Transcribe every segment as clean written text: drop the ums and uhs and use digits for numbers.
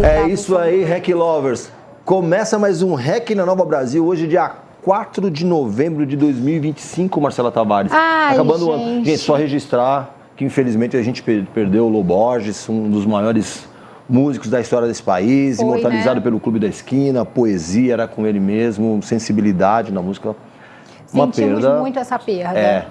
É isso aí, Rec Lovers. Começa mais um Rec na Nova Brasil, hoje dia 4 de novembro de 2025, Marcela Tavares. Ai, acabando o ano. Gente, só registrar que infelizmente a gente perdeu o Lô Borges, um dos maiores músicos da história desse país, Foi, imortalizado né? pelo Clube da Esquina, poesia era com ele mesmo, sensibilidade na música. Uma Sentimos perda. muito essa perda. É,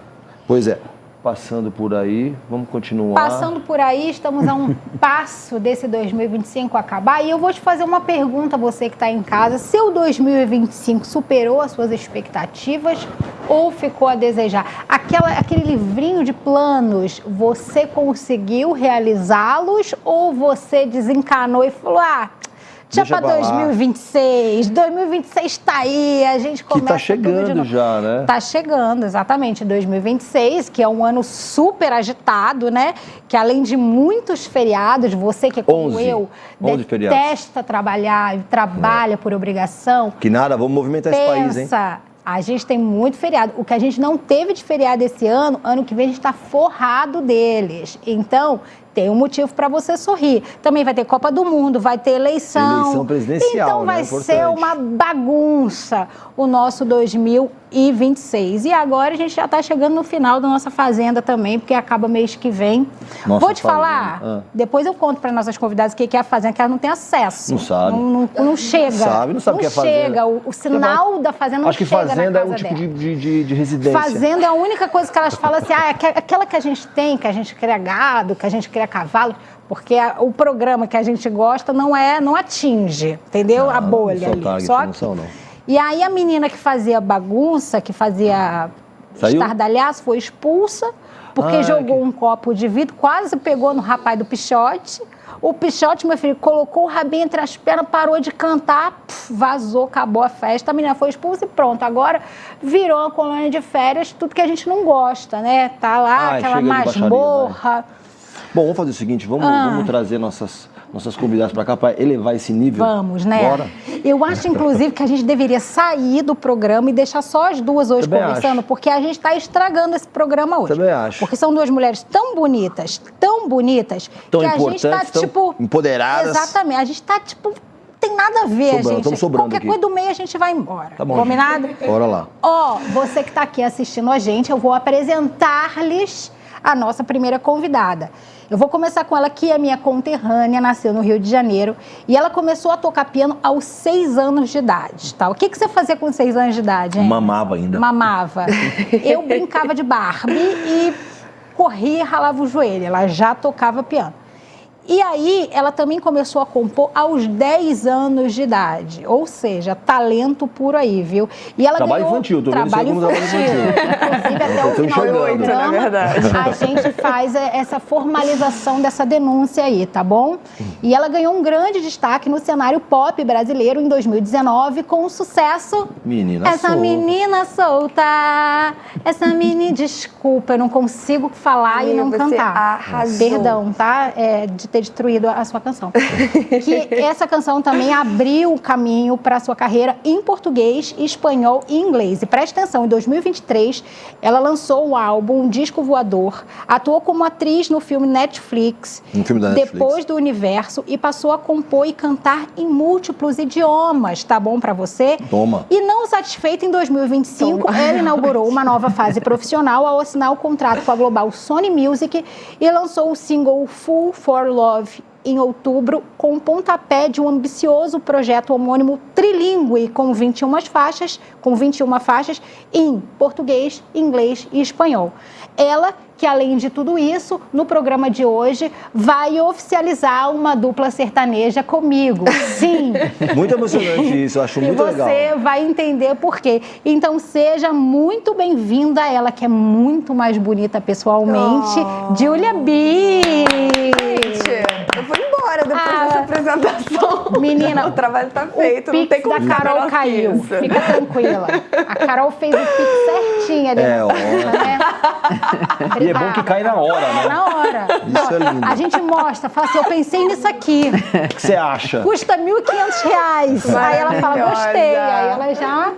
pois é. Passando por aí, vamos continuar. Passando por aí, estamos a um passo desse 2025 acabar. E eu vou te fazer uma pergunta, você que está em casa. Seu 2025 superou as suas expectativas ou ficou a desejar? Aquele livrinho de planos, você conseguiu realizá-los ou você desencanou e falou, deixa para 2026, 2026 está aí, a gente começa que tá chegando já, né? Está chegando, exatamente, 2026, que é um ano super agitado, né? Que além de muitos feriados, você que como eu, detesta trabalhar e trabalha por obrigação. Que nada, vamos movimentar esse país, hein? A gente tem muito feriado. O que a gente não teve de feriado esse ano, ano que vem a gente está forrado deles. Então, tem um motivo para você sorrir. Também vai ter Copa do Mundo, vai ter eleição. Eleição presidencial, então vai importante. ser uma bagunça o nosso 2026. E agora a gente já está chegando no final da nossa Fazenda também, porque acaba mês que vem. Nossa, vou te falar, depois eu conto para nossas convidadas o que é a Fazenda, que elas não têm acesso. Não sabe. Não chega. Não sabe o que é Fazenda. Chega. O sinal da Fazenda não chega. Acho que Fazenda é um tipo de residência. Fazenda é a única coisa que elas falam assim, aquela que a gente tem, que a gente cria gado, que a gente cria cavalo, porque o programa que a gente gosta não atinge, entendeu? A bolha ali. E aí a menina que fazia bagunça, que fazia estardalhaço, foi expulsa, porque jogou um copo de vidro, quase pegou no rapaz do Pichote. O Pichote, meu filho, colocou o rabinho entre as pernas, parou de cantar, vazou, acabou a festa, a menina foi expulsa e pronto. Agora virou uma colônia de férias, tudo que a gente não gosta, né? Tá lá, aquela masmorra. Bom, vamos fazer o seguinte, vamos trazer nossas convidadas para cá para elevar esse nível. Vamos, né? Bora. Eu acho, inclusive, que a gente deveria sair do programa e deixar só as duas hoje conversando, porque a gente está estragando esse programa hoje. Também acho. Porque são duas mulheres tão bonitas, tão que a importantes, gente está, tão empoderadas. Exatamente. A gente está, tem nada a ver, gente. Estamos sobrando Qualquer aqui. coisa do meio a gente vai embora. Tá bom. Combinado? Bora lá. Você que está aqui assistindo a gente, eu vou apresentar-lhes a nossa primeira convidada. Eu vou começar com ela, que é minha conterrânea, nasceu no Rio de Janeiro, e ela começou a tocar piano aos 6 anos de idade, tá? O que você fazia com 6 anos de idade, hein? Mamava ainda. Mamava. Eu brincava de Barbie e corria e ralava o joelho, ela já tocava piano. E aí, ela também começou a compor aos 10 anos de idade, ou seja, talento puro aí, viu? E ela trabalho ganhou infantil, tô trabalho vendo isso aí como infantil. Inclusive, até o final do programa, na verdade. a gente faz essa formalização dessa denúncia aí, tá bom? E ela ganhou um grande destaque no cenário pop brasileiro em 2019 com o sucesso Menina Solta, essa menina, desculpa, eu não consigo falar e não cantar. Arrasou. Perdão, tá? De ter destruído a sua canção. Que essa canção também abriu o caminho para a sua carreira em português, espanhol e inglês. E presta atenção, em 2023, ela lançou um álbum, um disco voador, atuou como atriz no filme Netflix, Depois do Universo, e passou a compor e cantar em múltiplos idiomas. Tá bom para você? Toma. E não satisfeita, em 2025, ela inaugurou uma nova fase profissional ao assinar o contrato com a global Sony Music e lançou o single Full for Love em outubro, com o pontapé de um ambicioso projeto homônimo trilingüe com 21 faixas em português, inglês e espanhol. Ela, que além de tudo isso, no programa de hoje, vai oficializar uma dupla sertaneja comigo. Sim. Muito emocionante isso, eu acho muito legal. E você vai entender por quê. Então, seja muito bem-vinda, ela que é muito mais bonita pessoalmente, Júlia B. Eu vou embora depois dessa apresentação. Menina, o trabalho tá feito, o não tem Pix como da Carol caiu. Isso. Fica tranquila. A Carol fez o Pix certinho ali. Né? E é bom que cai na hora, né? Na hora. Isso é lindo. A gente mostra, fala assim, eu pensei nisso aqui. O que você acha? Custa R$1.500. Aí ela fala, gostei. Aí ela já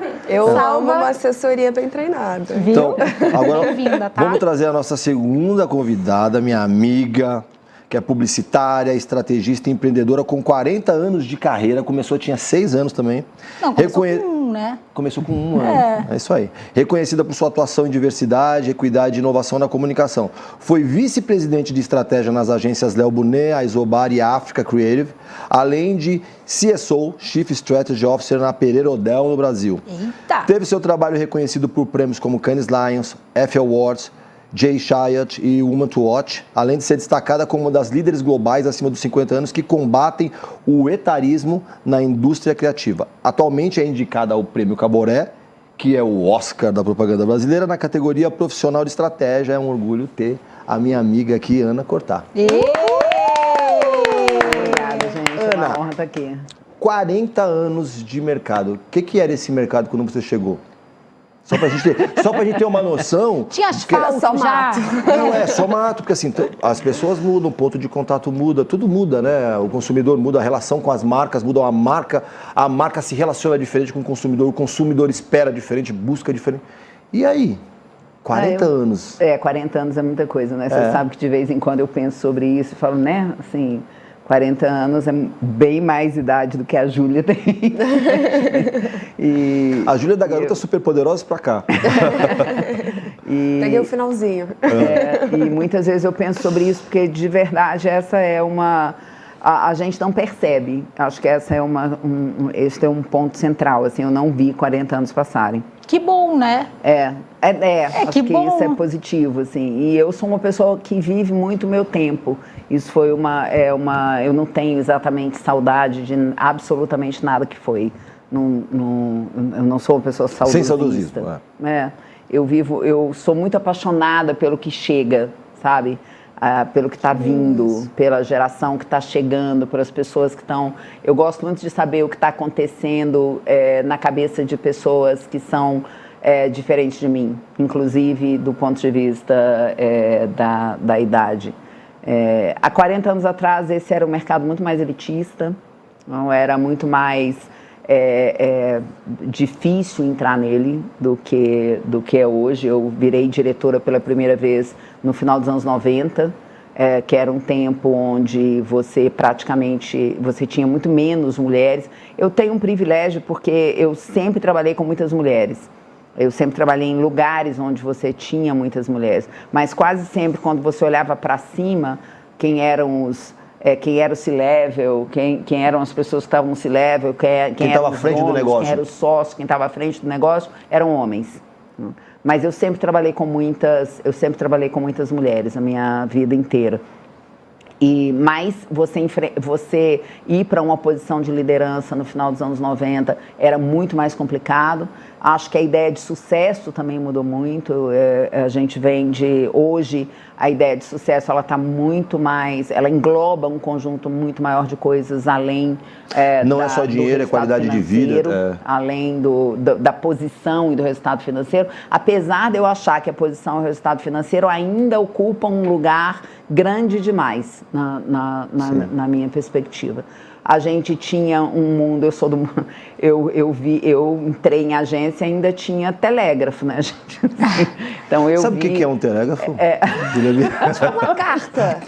amo uma assessoria bem treinada. Viu? Então, agora bem-vinda, tá? Vamos trazer a nossa segunda convidada, minha amiga. que é publicitária, estrategista e empreendedora com 40 anos de carreira. Começou, tinha 6 anos também. Não, começou com 1, né? Começou com 1 ano. É isso aí. Reconhecida por sua atuação em diversidade, equidade e inovação na comunicação. Foi vice-presidente de estratégia nas agências Léo Burnet, Aizobar e Africa Creative, além de CSO, Chief Strategy Officer na Pereira Odell, no Brasil. Eita! Teve seu trabalho reconhecido por prêmios como Cannes Lions, Effie Awards, Jay Chiat e Woman to Watch, além de ser destacada como uma das líderes globais acima dos 50 anos que combatem o etarismo na indústria criativa. Atualmente é indicada ao Prêmio Caboré, que é o Oscar da propaganda brasileira, na categoria profissional de estratégia. É um orgulho ter a minha amiga aqui, Ana Cortá. Obrigada, gente. É uma honra estar aqui. 40 anos de mercado. O que era esse mercado quando você chegou? Só pra gente ter uma noção. Tinha asfalto só já? Não, é só mato, porque assim, as pessoas mudam, o ponto de contato muda, tudo muda, né? O consumidor muda, a relação com as marcas muda, a marca se relaciona diferente com o consumidor espera diferente, busca diferente. E aí? 40 anos. 40 anos é muita coisa, né? Você sabe que de vez em quando eu penso sobre isso e falo, né, assim, 40 anos é bem mais idade do que a Júlia tem. A Júlia é da garota super poderosa pra cá. Peguei o finalzinho. E muitas vezes eu penso sobre isso, porque de verdade essa é uma... A gente não percebe. Acho que essa é esse é um ponto central. Assim, eu não vi 40 anos passarem. Que bom, né? Acho que bom. isso é positivo, assim. E eu sou uma pessoa que vive muito o meu tempo. Isso foi eu não tenho exatamente saudade de absolutamente nada que foi. Eu não sou uma pessoa saudosista. Sem saudosismo. Eu sou muito apaixonada pelo que chega, sabe? Pelo que está vindo, pela geração que está chegando, pelas pessoas que estão... Eu gosto muito de saber o que está acontecendo na cabeça de pessoas que são diferentes de mim, inclusive do ponto de vista da idade. Há 40 anos atrás, esse era um mercado muito mais elitista, não era muito mais difícil entrar nele do que é hoje. Eu virei diretora pela primeira vez no final dos anos 90, que era um tempo onde você tinha muito menos mulheres. Eu tenho um privilégio porque eu sempre trabalhei com muitas mulheres. Eu sempre trabalhei em lugares onde você tinha muitas mulheres, mas quase sempre quando você olhava para cima, quem era o C-level, quem eram as pessoas que estavam no C-level, quem estava à frente do negócio, quem era o sócio, quem estava à frente do negócio, eram homens. Mas eu sempre trabalhei com muitas mulheres a minha vida inteira. Mas você ir para uma posição de liderança no final dos anos 90 era muito mais complicado. Acho que a ideia de sucesso também mudou muito. A gente vem de... Hoje, a ideia de sucesso, ela está muito mais... Ela engloba um conjunto muito maior de coisas, além... Não é só dinheiro, é qualidade de vida. Além da posição e do resultado financeiro. Apesar de eu achar que a posição e o resultado financeiro ainda ocupam um lugar grande demais, na minha perspectiva. A gente tinha um mundo, eu entrei em agência e ainda tinha telégrafo, né, gente? Então Sabe o que é um telégrafo? Uma carta.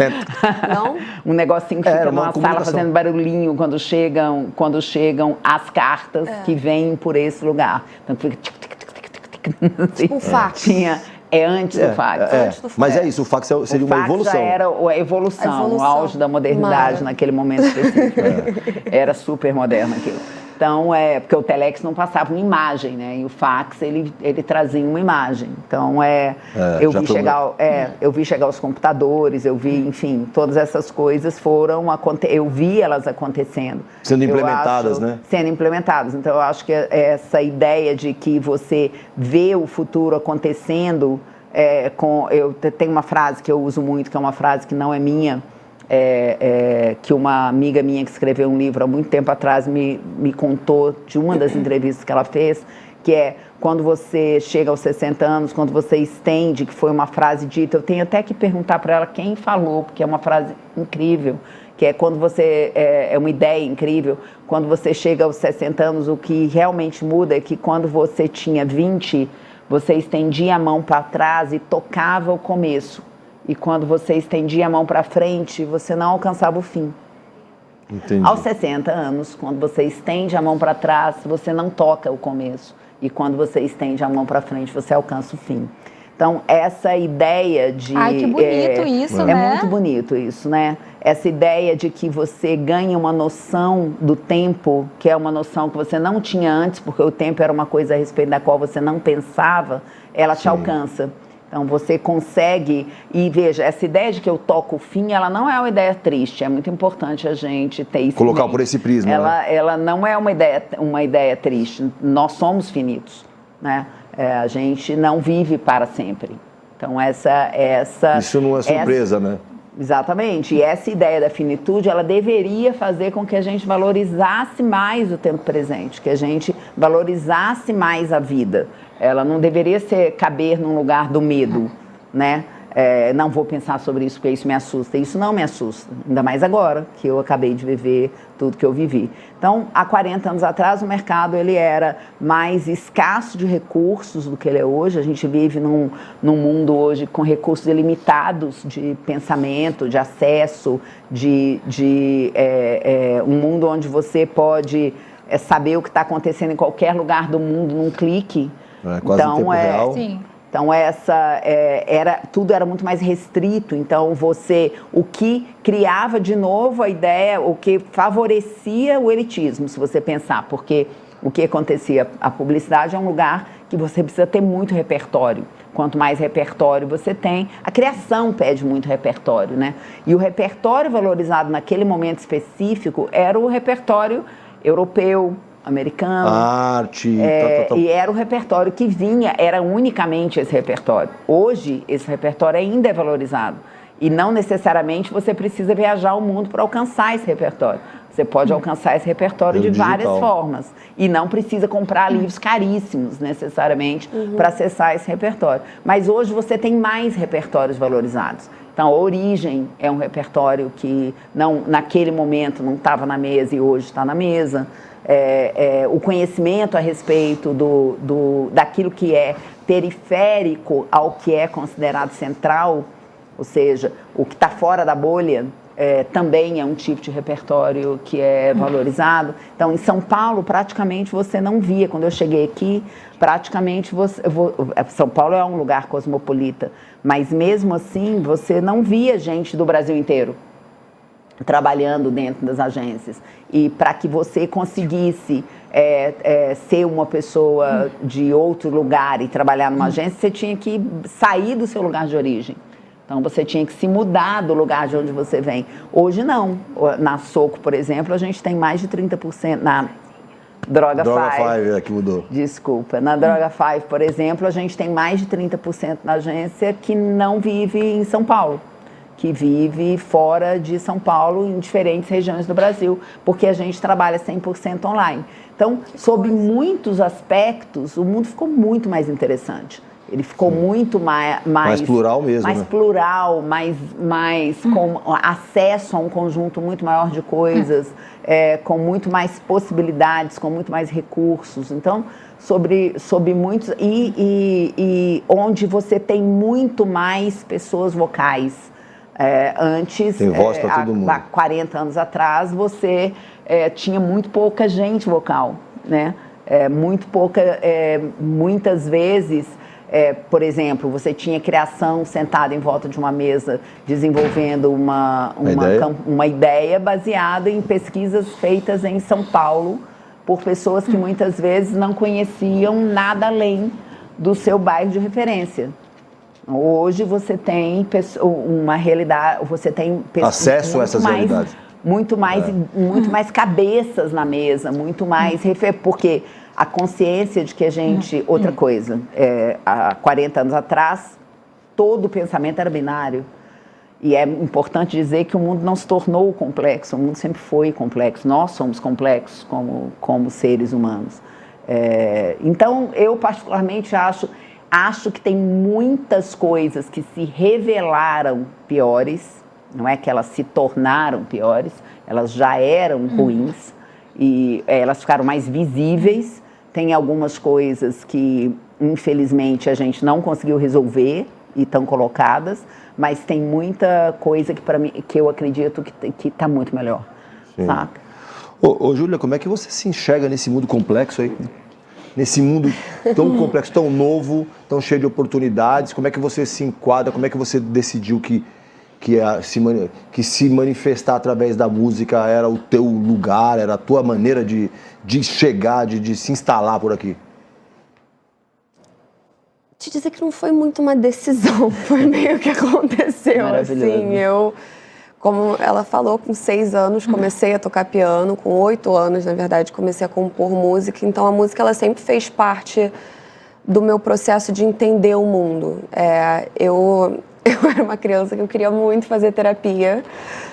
Não? Um negocinho que fica numa sala fazendo barulhinho quando chegam as cartas que vêm por esse lugar. Então fica... Tipo um fax. Antes do fax. Mas é isso, o fax seria uma evolução. Já era a evolução, o auge da modernidade naquele momento específico. Era super moderno aquilo. Então, porque o telex não passava uma imagem, né? E o fax, ele trazia uma imagem. Então, eu vi chegar os computadores, eu vi, enfim, todas essas coisas eu vi elas acontecendo. Sendo implementadas, né? Sendo implementadas. Então, eu acho que essa ideia de que você vê o futuro acontecendo, eu tenho uma frase que eu uso muito, que é uma frase que não é minha, que uma amiga minha que escreveu um livro há muito tempo atrás me contou de uma das entrevistas que ela fez, que é quando você chega aos 60 anos, quando você estende, que foi uma frase dita, eu tenho até que perguntar para ela quem falou, porque é uma frase incrível, que é quando você, é uma ideia incrível, quando você chega aos 60 anos, o que realmente muda é que quando você tinha 20, você estendia a mão para trás e tocava o começo. e quando você estendia a mão para frente, você não alcançava o fim. Entendi. Aos 60 anos, quando você estende a mão para trás, você não toca o começo. E quando você estende a mão para frente, você alcança o fim. Então, essa ideia de... Ai, que bonito isso, né? É muito bonito isso, né? Essa ideia de que você ganha uma noção do tempo, que é uma noção que você não tinha antes, porque o tempo era uma coisa a respeito da qual você não pensava, ela te alcança. Então, você consegue... E veja, essa ideia de que eu toco o fim, ela não é uma ideia triste. É muito importante a gente ter isso. Colocar por esse prisma, ela não é uma ideia triste. Nós somos finitos, né? A gente não vive para sempre. Então, essa... Isso não é surpresa, né? Exatamente. E essa ideia da finitude, ela deveria fazer com que a gente valorizasse mais o tempo presente, que a gente valorizasse mais a vida. Ela não deveria caber num lugar do medo, né? Não vou pensar sobre isso porque isso me assusta. Isso não me assusta, ainda mais agora que eu acabei de viver tudo que eu vivi. Então, há 40 anos atrás, o mercado ele era mais escasso de recursos do que ele é hoje. A gente vive num mundo hoje com recursos ilimitados de pensamento, de acesso, um mundo onde você pode saber o que está acontecendo em qualquer lugar do mundo num clique. Quase em tempo real. Sim. Então, tudo era muito mais restrito. Então, o que criava de novo a ideia, o que favorecia o elitismo, se você pensar. Porque o que acontecia? A publicidade é um lugar que você precisa ter muito repertório. Quanto mais repertório você tem, a criação pede muito repertório, né? E o repertório valorizado naquele momento específico era o repertório europeu, americano. Arte. E era o repertório que vinha, era unicamente esse repertório. Hoje, esse repertório ainda é valorizado. E não necessariamente você precisa viajar ao mundo para alcançar esse repertório. Você pode alcançar esse repertório de várias formas. E não precisa comprar livros caríssimos, necessariamente, para acessar esse repertório. Mas hoje você tem mais repertórios valorizados. Então, a origem é um repertório que naquele momento não estava na mesa e hoje está na mesa. O conhecimento a respeito daquilo que é periférico ao que é considerado central, ou seja, o que está fora da bolha, também é um tipo de repertório que é valorizado. Então, em São Paulo, praticamente você não via. Quando eu cheguei aqui, praticamente São Paulo é um lugar cosmopolita, mas mesmo assim você não via gente do Brasil inteiro trabalhando dentro das agências. E para que você conseguisse ser uma pessoa de outro lugar e trabalhar numa agência, você tinha que sair do seu lugar de origem. Então, você tinha que se mudar do lugar de onde você vem. Hoje, não. Na Soco, por exemplo, a gente tem mais de 30%. Na Droga 5 é que mudou. Desculpa. Na Droga 5, por exemplo, a gente tem mais de 30% na agência que não vive em São Paulo, que vive fora de São Paulo, em diferentes regiões do Brasil, porque a gente trabalha 100% online. Então, sob muitos aspectos, o mundo ficou muito mais interessante. Ele ficou muito mais plural mesmo. Mais plural, mais com acesso a um conjunto muito maior de coisas, com muito mais possibilidades, com muito mais recursos. Então, sobre muitos... E onde você tem muito mais pessoas vocais. Antes, tem voz para todo mundo. Há 40 anos atrás, você tinha muito pouca gente vocal, né? Muito pouca, muitas vezes... por exemplo, você tinha criação sentada em volta de uma mesa desenvolvendo uma ideia baseada em pesquisas feitas em São Paulo por pessoas que muitas vezes não conheciam nada além do seu bairro de referência. Hoje você tem uma realidade, você tem acesso a essas realidades. Muito mais cabeças na mesa, muito mais porque a consciência de que a gente... Outra coisa, há 40 anos atrás, todo o pensamento era binário. E é importante dizer que o mundo não se tornou complexo, o mundo sempre foi complexo. Nós somos complexos como seres humanos. Então, eu particularmente acho que tem muitas coisas que se revelaram piores, não é que elas se tornaram piores, elas já eram ruins e elas ficaram mais visíveis. Tem algumas coisas que, infelizmente, a gente não conseguiu resolver e estão colocadas, Mas tem muita coisa que para mim, que eu acredito que tá muito melhor, saca? Ô, Júlia, como é que você se enxerga nesse mundo complexo aí? Nesse mundo tão complexo, tão novo, tão cheio de oportunidades, como é que você se enquadra, como é que você decidiu que se manifestar através da música era o teu lugar, era a tua maneira de chegar, de se instalar por aqui? Te dizer que não foi muito uma decisão, foi meio que aconteceu, assim, como ela falou, com 6 anos comecei a tocar piano, com 8 anos, na verdade, comecei a compor música, então a música ela sempre fez parte do meu processo de entender o mundo. Eu era uma criança que eu queria muito fazer terapia,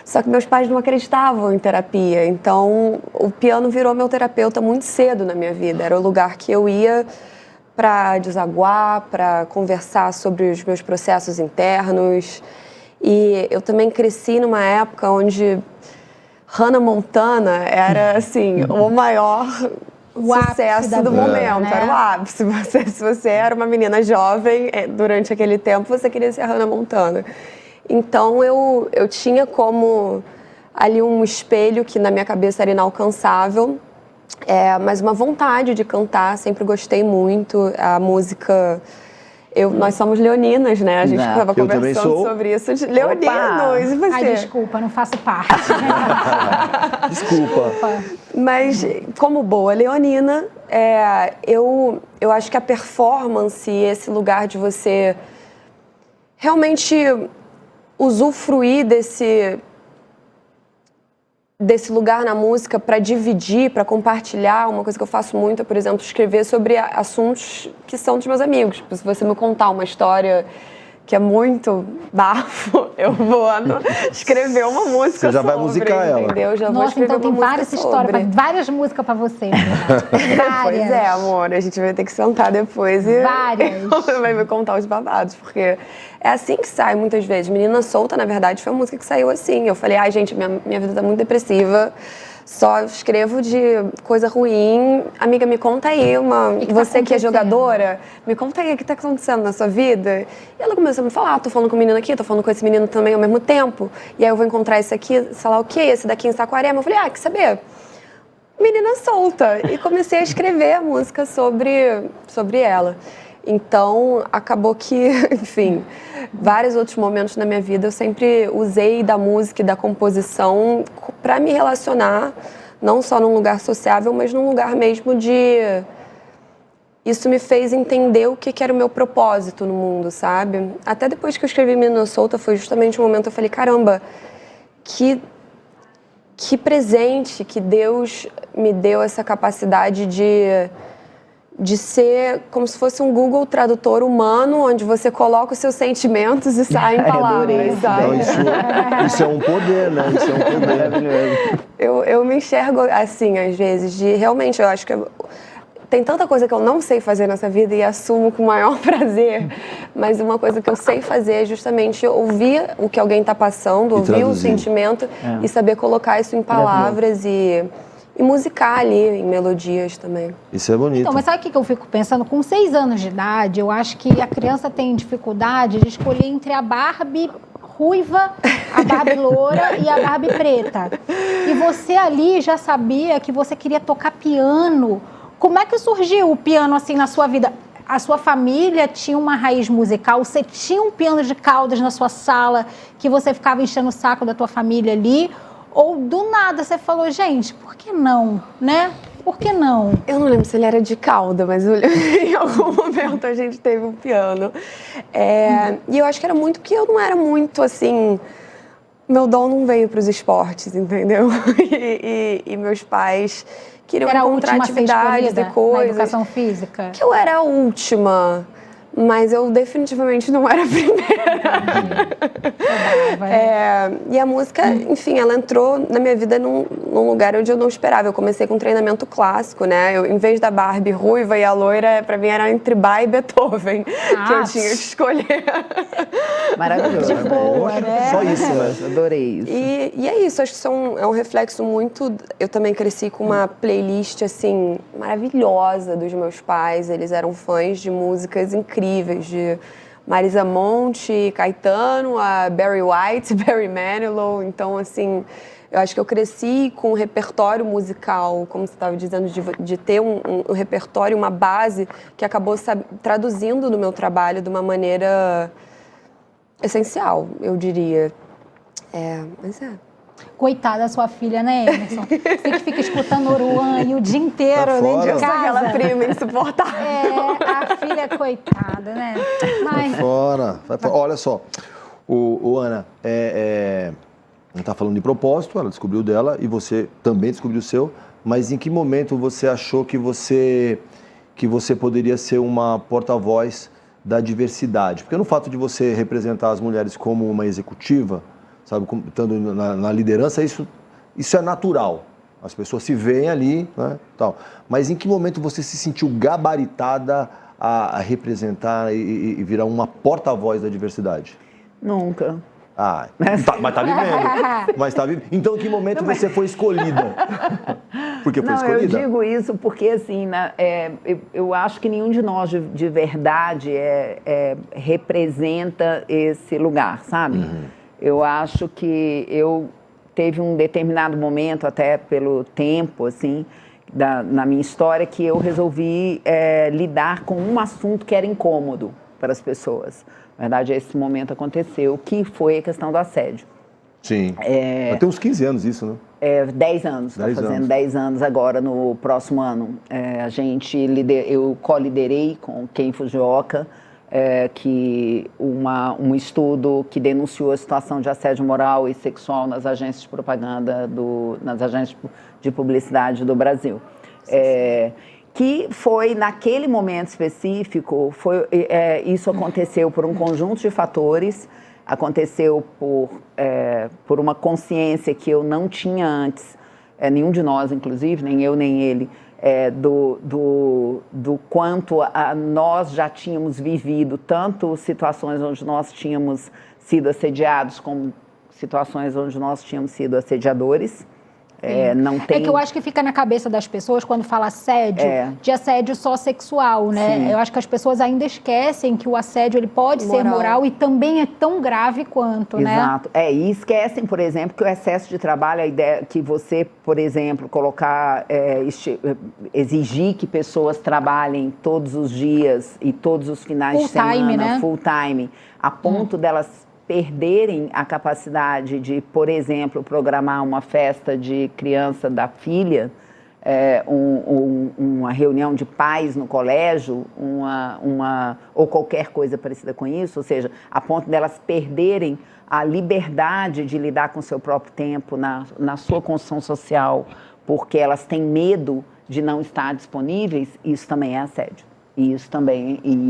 só que meus pais não acreditavam em terapia, então o piano virou meu terapeuta muito cedo na minha vida, era o lugar que eu ia para desaguar, para conversar sobre os meus processos internos. E eu também cresci numa época onde Hannah Montana era, assim, o maior sucesso do momento, né? Era o ápice. Se você era uma menina jovem, durante aquele tempo, você queria ser Hannah Montana. Então, eu tinha como ali um espelho que na minha cabeça era inalcançável, mas uma vontade de cantar, sempre gostei muito. A música... Nós somos leoninas, né? A gente estava conversando sobre isso. De leoninos, e você? Ai, desculpa, não faço parte. Desculpa. Mas, como boa leonina, eu acho que a performance, esse lugar de você realmente usufruir desse lugar na música para dividir, para compartilhar. Uma coisa que eu faço muito é, por exemplo, escrever sobre assuntos que são dos meus amigos. Se você me contar uma história que é muito bafo, eu vou escrever uma música. Você já vai musicar ela. Entendeu? Já vou Nossa, escrever então tem várias histórias, várias músicas para você. Pois é, amor, a gente vai ter que sentar depois e várias. Vai me contar os babados, porque é assim que sai muitas vezes. Menina Solta, na verdade, foi uma música que saiu assim. Eu falei, gente, minha vida tá muito depressiva, só escrevo de coisa ruim. Amiga, me conta aí, você que é jogadora, me conta aí o que tá acontecendo na sua vida. E ela começou a me falar, tô falando com o menino aqui, tô falando com esse menino também ao mesmo tempo. E aí eu vou encontrar esse aqui, sei lá o quê, esse daqui em Saquarema. Eu falei, quer saber? Menina Solta. E comecei a escrever a música sobre ela. Então, acabou que, enfim, vários outros momentos na minha vida eu sempre usei da música e da composição para me relacionar, não só num lugar sociável, mas num lugar mesmo de... Isso me fez entender o que era o meu propósito no mundo, sabe? Até depois que eu escrevi Menina Solta, foi justamente um momento que eu falei, caramba, que presente que Deus me deu essa capacidade de ser como se fosse um Google Tradutor humano, onde você coloca os seus sentimentos e saem palavras, sabe? Então, isso é um poder, né? Isso é um poder maravilhoso. Eu me enxergo assim, às vezes, realmente, eu acho que tem tanta coisa que eu não sei fazer nessa vida e assumo com o maior prazer, mas uma coisa que eu sei fazer é justamente ouvir o que alguém está passando, ouvir o sentimento e saber colocar isso em palavras e musicar ali, em melodias também. Isso é bonito. Então, mas sabe o que eu fico pensando? Com 6 anos de idade, eu acho que a criança tem dificuldade de escolher entre a Barbie ruiva, a Barbie loura e a Barbie preta. E você ali já sabia que você queria tocar piano. Como é que surgiu o piano assim na sua vida? A sua família tinha uma raiz musical? Você tinha um piano de caudas na sua sala que você ficava enchendo o saco da tua família ali? Ou do nada você falou, gente, por que não, né? Por que não? Eu não lembro se ele era de cauda, mas em algum momento a gente teve um piano. E eu acho que era muito porque eu não era muito, assim... Meu dom não veio para os esportes, entendeu? E meus pais queriam encontrar atividades e coisas. Na educação física? Que eu era a última, mas eu definitivamente não era a primeira. E a música, enfim, ela entrou na minha vida num lugar onde eu não esperava. Eu comecei com um treinamento clássico, né? Em vez da Barbie ruiva e a loira, pra mim era entre Bach e Beethoven, que eu tinha que escolher. Maravilhoso. De boa, né? Só isso, né? Adorei isso. E é isso, acho que é um reflexo muito... Eu também cresci com uma playlist, assim, maravilhosa dos meus pais. Eles eram fãs de músicas incríveis, de Marisa Monte, Caetano, a Barry White, Barry Manilow. Então, assim, eu acho que eu cresci com um repertório musical, como você estava dizendo, de ter um repertório, uma base que acabou traduzindo no meu trabalho de uma maneira essencial, eu diria. Mas é. Coitada da sua filha, né, Emerson? Você que fica escutando Oruan e o dia inteiro dentro de casa. Aquela prima insuportável. A filha coitada, né? Mas... Vai fora. Olha só, Ana, a gente está falando de propósito, ela descobriu dela e você também descobriu o seu, mas em que momento você achou que você poderia ser uma porta-voz da diversidade? Porque no fato de você representar as mulheres como uma executiva, sabe, estando na liderança, isso é natural. As pessoas se veem ali, né, tal. Mas em que momento você se sentiu gabaritada a representar e virar uma porta-voz da diversidade? Nunca. Mas tá vivendo. Então, em que momento você foi escolhida? Porque foi escolhida? Eu digo isso porque, assim, eu acho que nenhum de nós, de verdade, representa esse lugar, sabe? Uhum. Eu acho que teve um determinado momento, até pelo tempo, assim, na minha história, que eu resolvi lidar com um assunto que era incômodo para as pessoas. Na verdade, esse momento aconteceu, que foi a questão do assédio. Sim. Vai ter uns 15 anos isso, né? 10 anos, está fazendo 10 anos agora, no próximo ano. Eu co-liderei com Ken Fujioka, um estudo que denunciou a situação de assédio moral e sexual nas agências de propaganda, nas agências de publicidade do Brasil. Que foi, naquele momento específico, isso aconteceu por um conjunto de fatores, aconteceu por uma consciência que eu não tinha antes, nenhum de nós, inclusive, nem eu nem ele, do quanto nós já tínhamos vivido tanto situações onde nós tínhamos sido assediados como situações onde nós tínhamos sido assediadores. Não tem... que eu acho que fica na cabeça das pessoas quando fala assédio, de assédio só sexual, né? Sim. Eu acho que as pessoas ainda esquecem que o assédio ele pode ser moral e também é tão grave quanto, né? Exato. E esquecem, por exemplo, que o excesso de trabalho, a ideia que você, por exemplo, exigir que pessoas trabalhem todos os dias e todos os finais de semana, né? Full time, a ponto delas perderem a capacidade de, por exemplo, programar uma festa de criança da filha, uma reunião de pais no colégio, ou qualquer coisa parecida com isso, ou seja, a ponto delas perderem a liberdade de lidar com o seu próprio tempo na sua construção social, porque elas têm medo de não estar disponíveis, isso também é assédio. E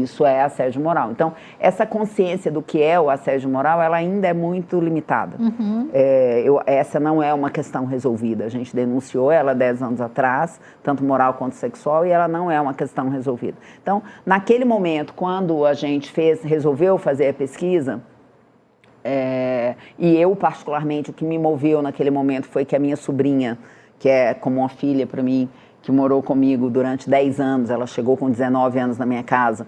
isso é assédio moral. Então, essa consciência do que é o assédio moral, ela ainda é muito limitada. Uhum. Essa não é uma questão resolvida. A gente denunciou ela 10 anos atrás, tanto moral quanto sexual, e ela não é uma questão resolvida. Então, naquele momento, quando a gente resolveu fazer a pesquisa, e eu, particularmente, o que me moveu naquele momento foi que a minha sobrinha, que é como uma filha para mim, que morou comigo durante 10 anos, ela chegou com 19 anos na minha casa,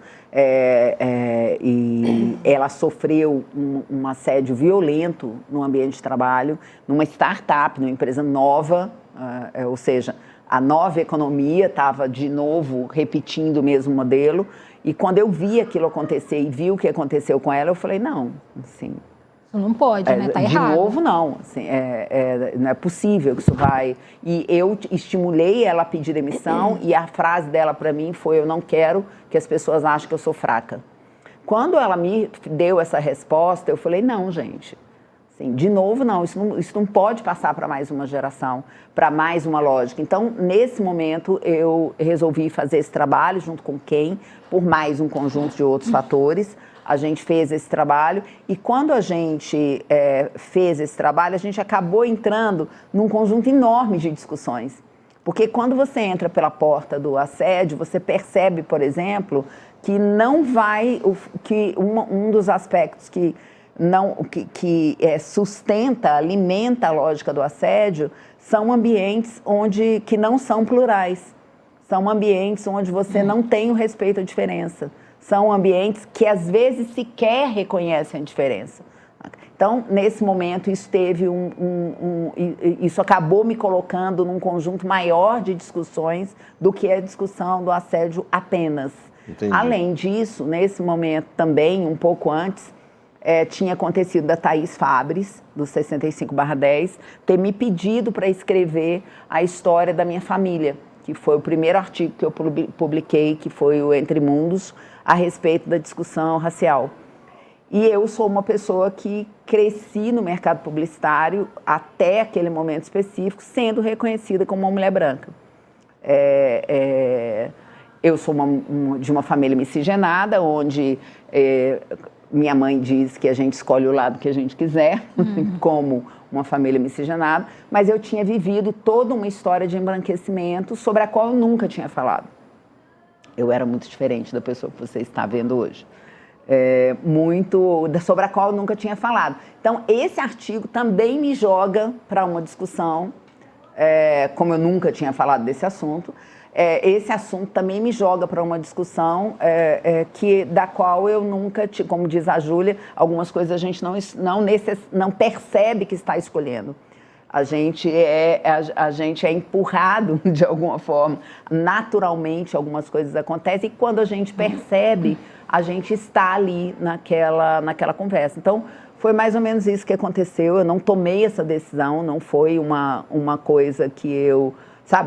e ela sofreu um assédio violento no ambiente de trabalho, numa startup, numa empresa nova, ou seja, a nova economia estava de novo repetindo o mesmo modelo, e quando eu vi aquilo acontecer e vi o que aconteceu com ela, eu falei, não, assim... Não pode, né? Tá errado. De novo, não. Assim, não é possível que isso vai... E eu estimulei ela a pedir demissão e a frase dela para mim foi: eu não quero que as pessoas achem que eu sou fraca. Quando ela me deu essa resposta, eu falei, não, gente. Assim, de novo, não. Isso não pode passar para mais uma geração, para mais uma lógica. Então, nesse momento, eu resolvi fazer esse trabalho junto com quem, por mais um conjunto de outros fatores. A gente fez esse trabalho e quando a gente fez esse trabalho, a gente acabou entrando num conjunto enorme de discussões. Porque quando você entra pela porta do assédio, você percebe, por exemplo, que não vai... um dos aspectos que sustenta, alimenta a lógica do assédio, são ambientes que não são plurais. São ambientes onde você não tem o respeito à diferença. são ambientes que às vezes sequer reconhecem a diferença. Então, nesse momento, isso teve isso acabou me colocando num conjunto maior de discussões do que a discussão do assédio apenas. Entendi. Além disso, nesse momento também, um pouco antes, tinha acontecido da Thaís Fabres, do 65/10, ter me pedido para escrever a história da minha família, que foi o primeiro artigo que eu publiquei, que foi o Entre Mundos, a respeito da discussão racial. E eu sou uma pessoa que cresci no mercado publicitário até aquele momento específico, sendo reconhecida como uma mulher branca. Eu sou de uma família miscigenada, onde minha mãe diz que a gente escolhe o lado que a gente quiser, como uma família miscigenada, mas eu tinha vivido toda uma história de embranquecimento sobre a qual eu nunca tinha falado. Eu era muito diferente da pessoa que você está vendo hoje. Sobre a qual eu nunca tinha falado. Então, esse artigo também me joga para uma discussão, como eu nunca tinha falado desse assunto, esse assunto também me joga para uma discussão da qual eu nunca, como diz a Júlia, algumas coisas a gente não percebe que está escolhendo. A gente é empurrado de alguma forma, naturalmente algumas coisas acontecem e quando a gente percebe, a gente está ali naquela conversa. Então, foi mais ou menos isso que aconteceu. Eu não tomei essa decisão, não foi uma coisa que eu,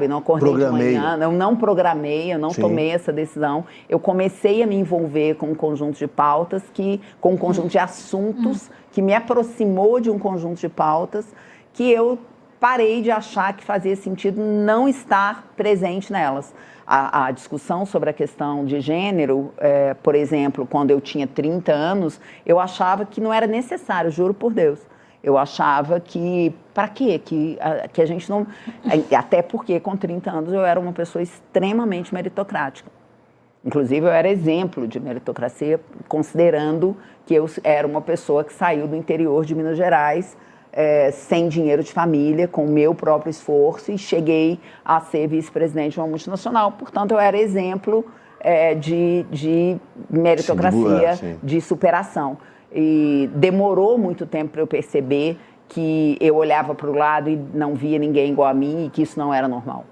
não acordei de manhã, eu não programei, eu não tomei essa decisão. Eu comecei a me envolver com um conjunto de pautas, com um conjunto de assuntos que me aproximou de um conjunto de pautas que eu parei de achar que fazia sentido não estar presente nelas. A discussão sobre a questão de gênero, por exemplo, quando eu tinha 30 anos, eu achava que não era necessário, juro por Deus. Eu achava que, para quê? Que a gente não... Até porque, com 30 anos, eu era uma pessoa extremamente meritocrática. Inclusive, eu era exemplo de meritocracia, considerando que eu era uma pessoa que saiu do interior de Minas Gerais, sem dinheiro de família, com o meu próprio esforço, e cheguei a ser vice-presidente de uma multinacional. Portanto, eu era exemplo de meritocracia, de superação. E demorou muito tempo para eu perceber que eu olhava para o lado e não via ninguém igual a mim e que isso não era normal.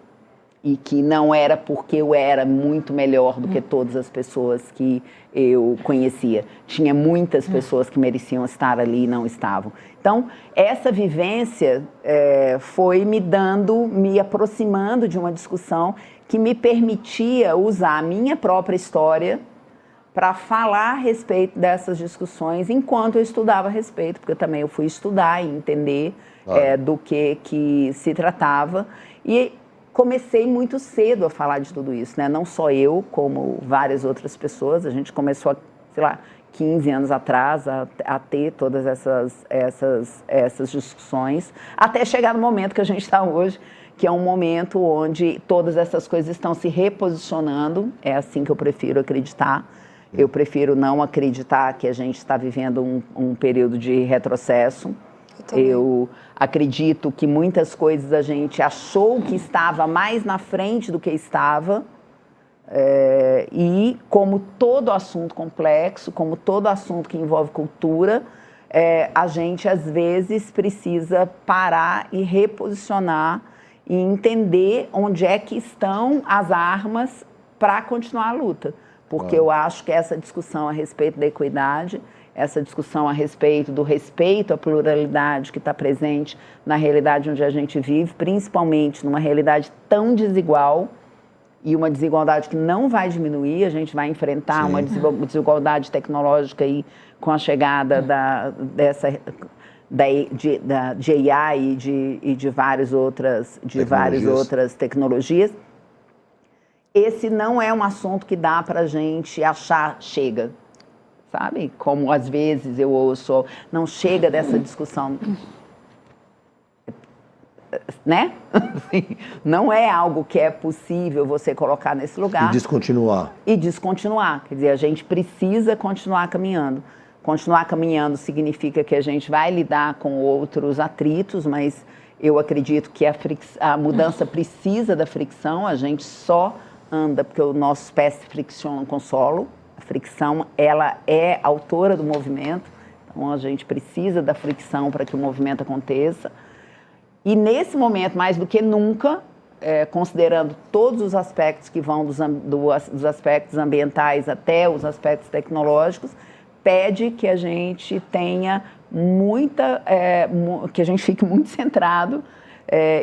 E que não era porque eu era muito melhor do que todas as pessoas que eu conhecia. Tinha muitas pessoas que mereciam estar ali e não estavam. Então, essa vivência foi me aproximando de uma discussão que me permitia usar a minha própria história para falar a respeito dessas discussões enquanto eu estudava a respeito, porque também eu fui estudar e entender do que se tratava. E comecei muito cedo a falar de tudo isso, né? Não só eu, como várias outras pessoas. A gente começou, 15 anos atrás, a ter todas essas discussões, até chegar no momento que a gente está hoje, que é um momento onde todas essas coisas estão se reposicionando. É assim que eu prefiro acreditar. Eu prefiro não acreditar que a gente está vivendo um período de retrocesso. Eu acredito que muitas coisas a gente achou que estava mais na frente do que estava. E como todo assunto complexo, como todo assunto que envolve cultura, a gente às vezes precisa parar e reposicionar e entender onde é que estão as armas para continuar a luta. Porque eu acho que essa discussão a respeito da equidade, essa discussão a respeito do respeito à pluralidade que está presente na realidade onde a gente vive, principalmente numa realidade tão desigual, e uma desigualdade que não vai diminuir, a gente vai enfrentar uma desigualdade tecnológica aí com a chegada de AI e de várias outras tecnologias. Esse não é um assunto que dá para a gente achar chega, sabe? Como às vezes eu ouço, não chega dessa discussão, né? Não é algo que é possível você colocar nesse lugar. E descontinuar. Quer dizer, a gente precisa continuar caminhando. Continuar caminhando significa que a gente vai lidar com outros atritos, mas eu acredito que a mudança precisa da fricção, a gente só anda porque os nossos pés se friccionam com o solo, A fricção, ela é autora do movimento, então a gente precisa da fricção para que o movimento aconteça. E nesse momento, mais do que nunca, considerando todos os aspectos que vão dos aspectos ambientais até os aspectos tecnológicos, pede que a gente tenha que a gente fique muito centrado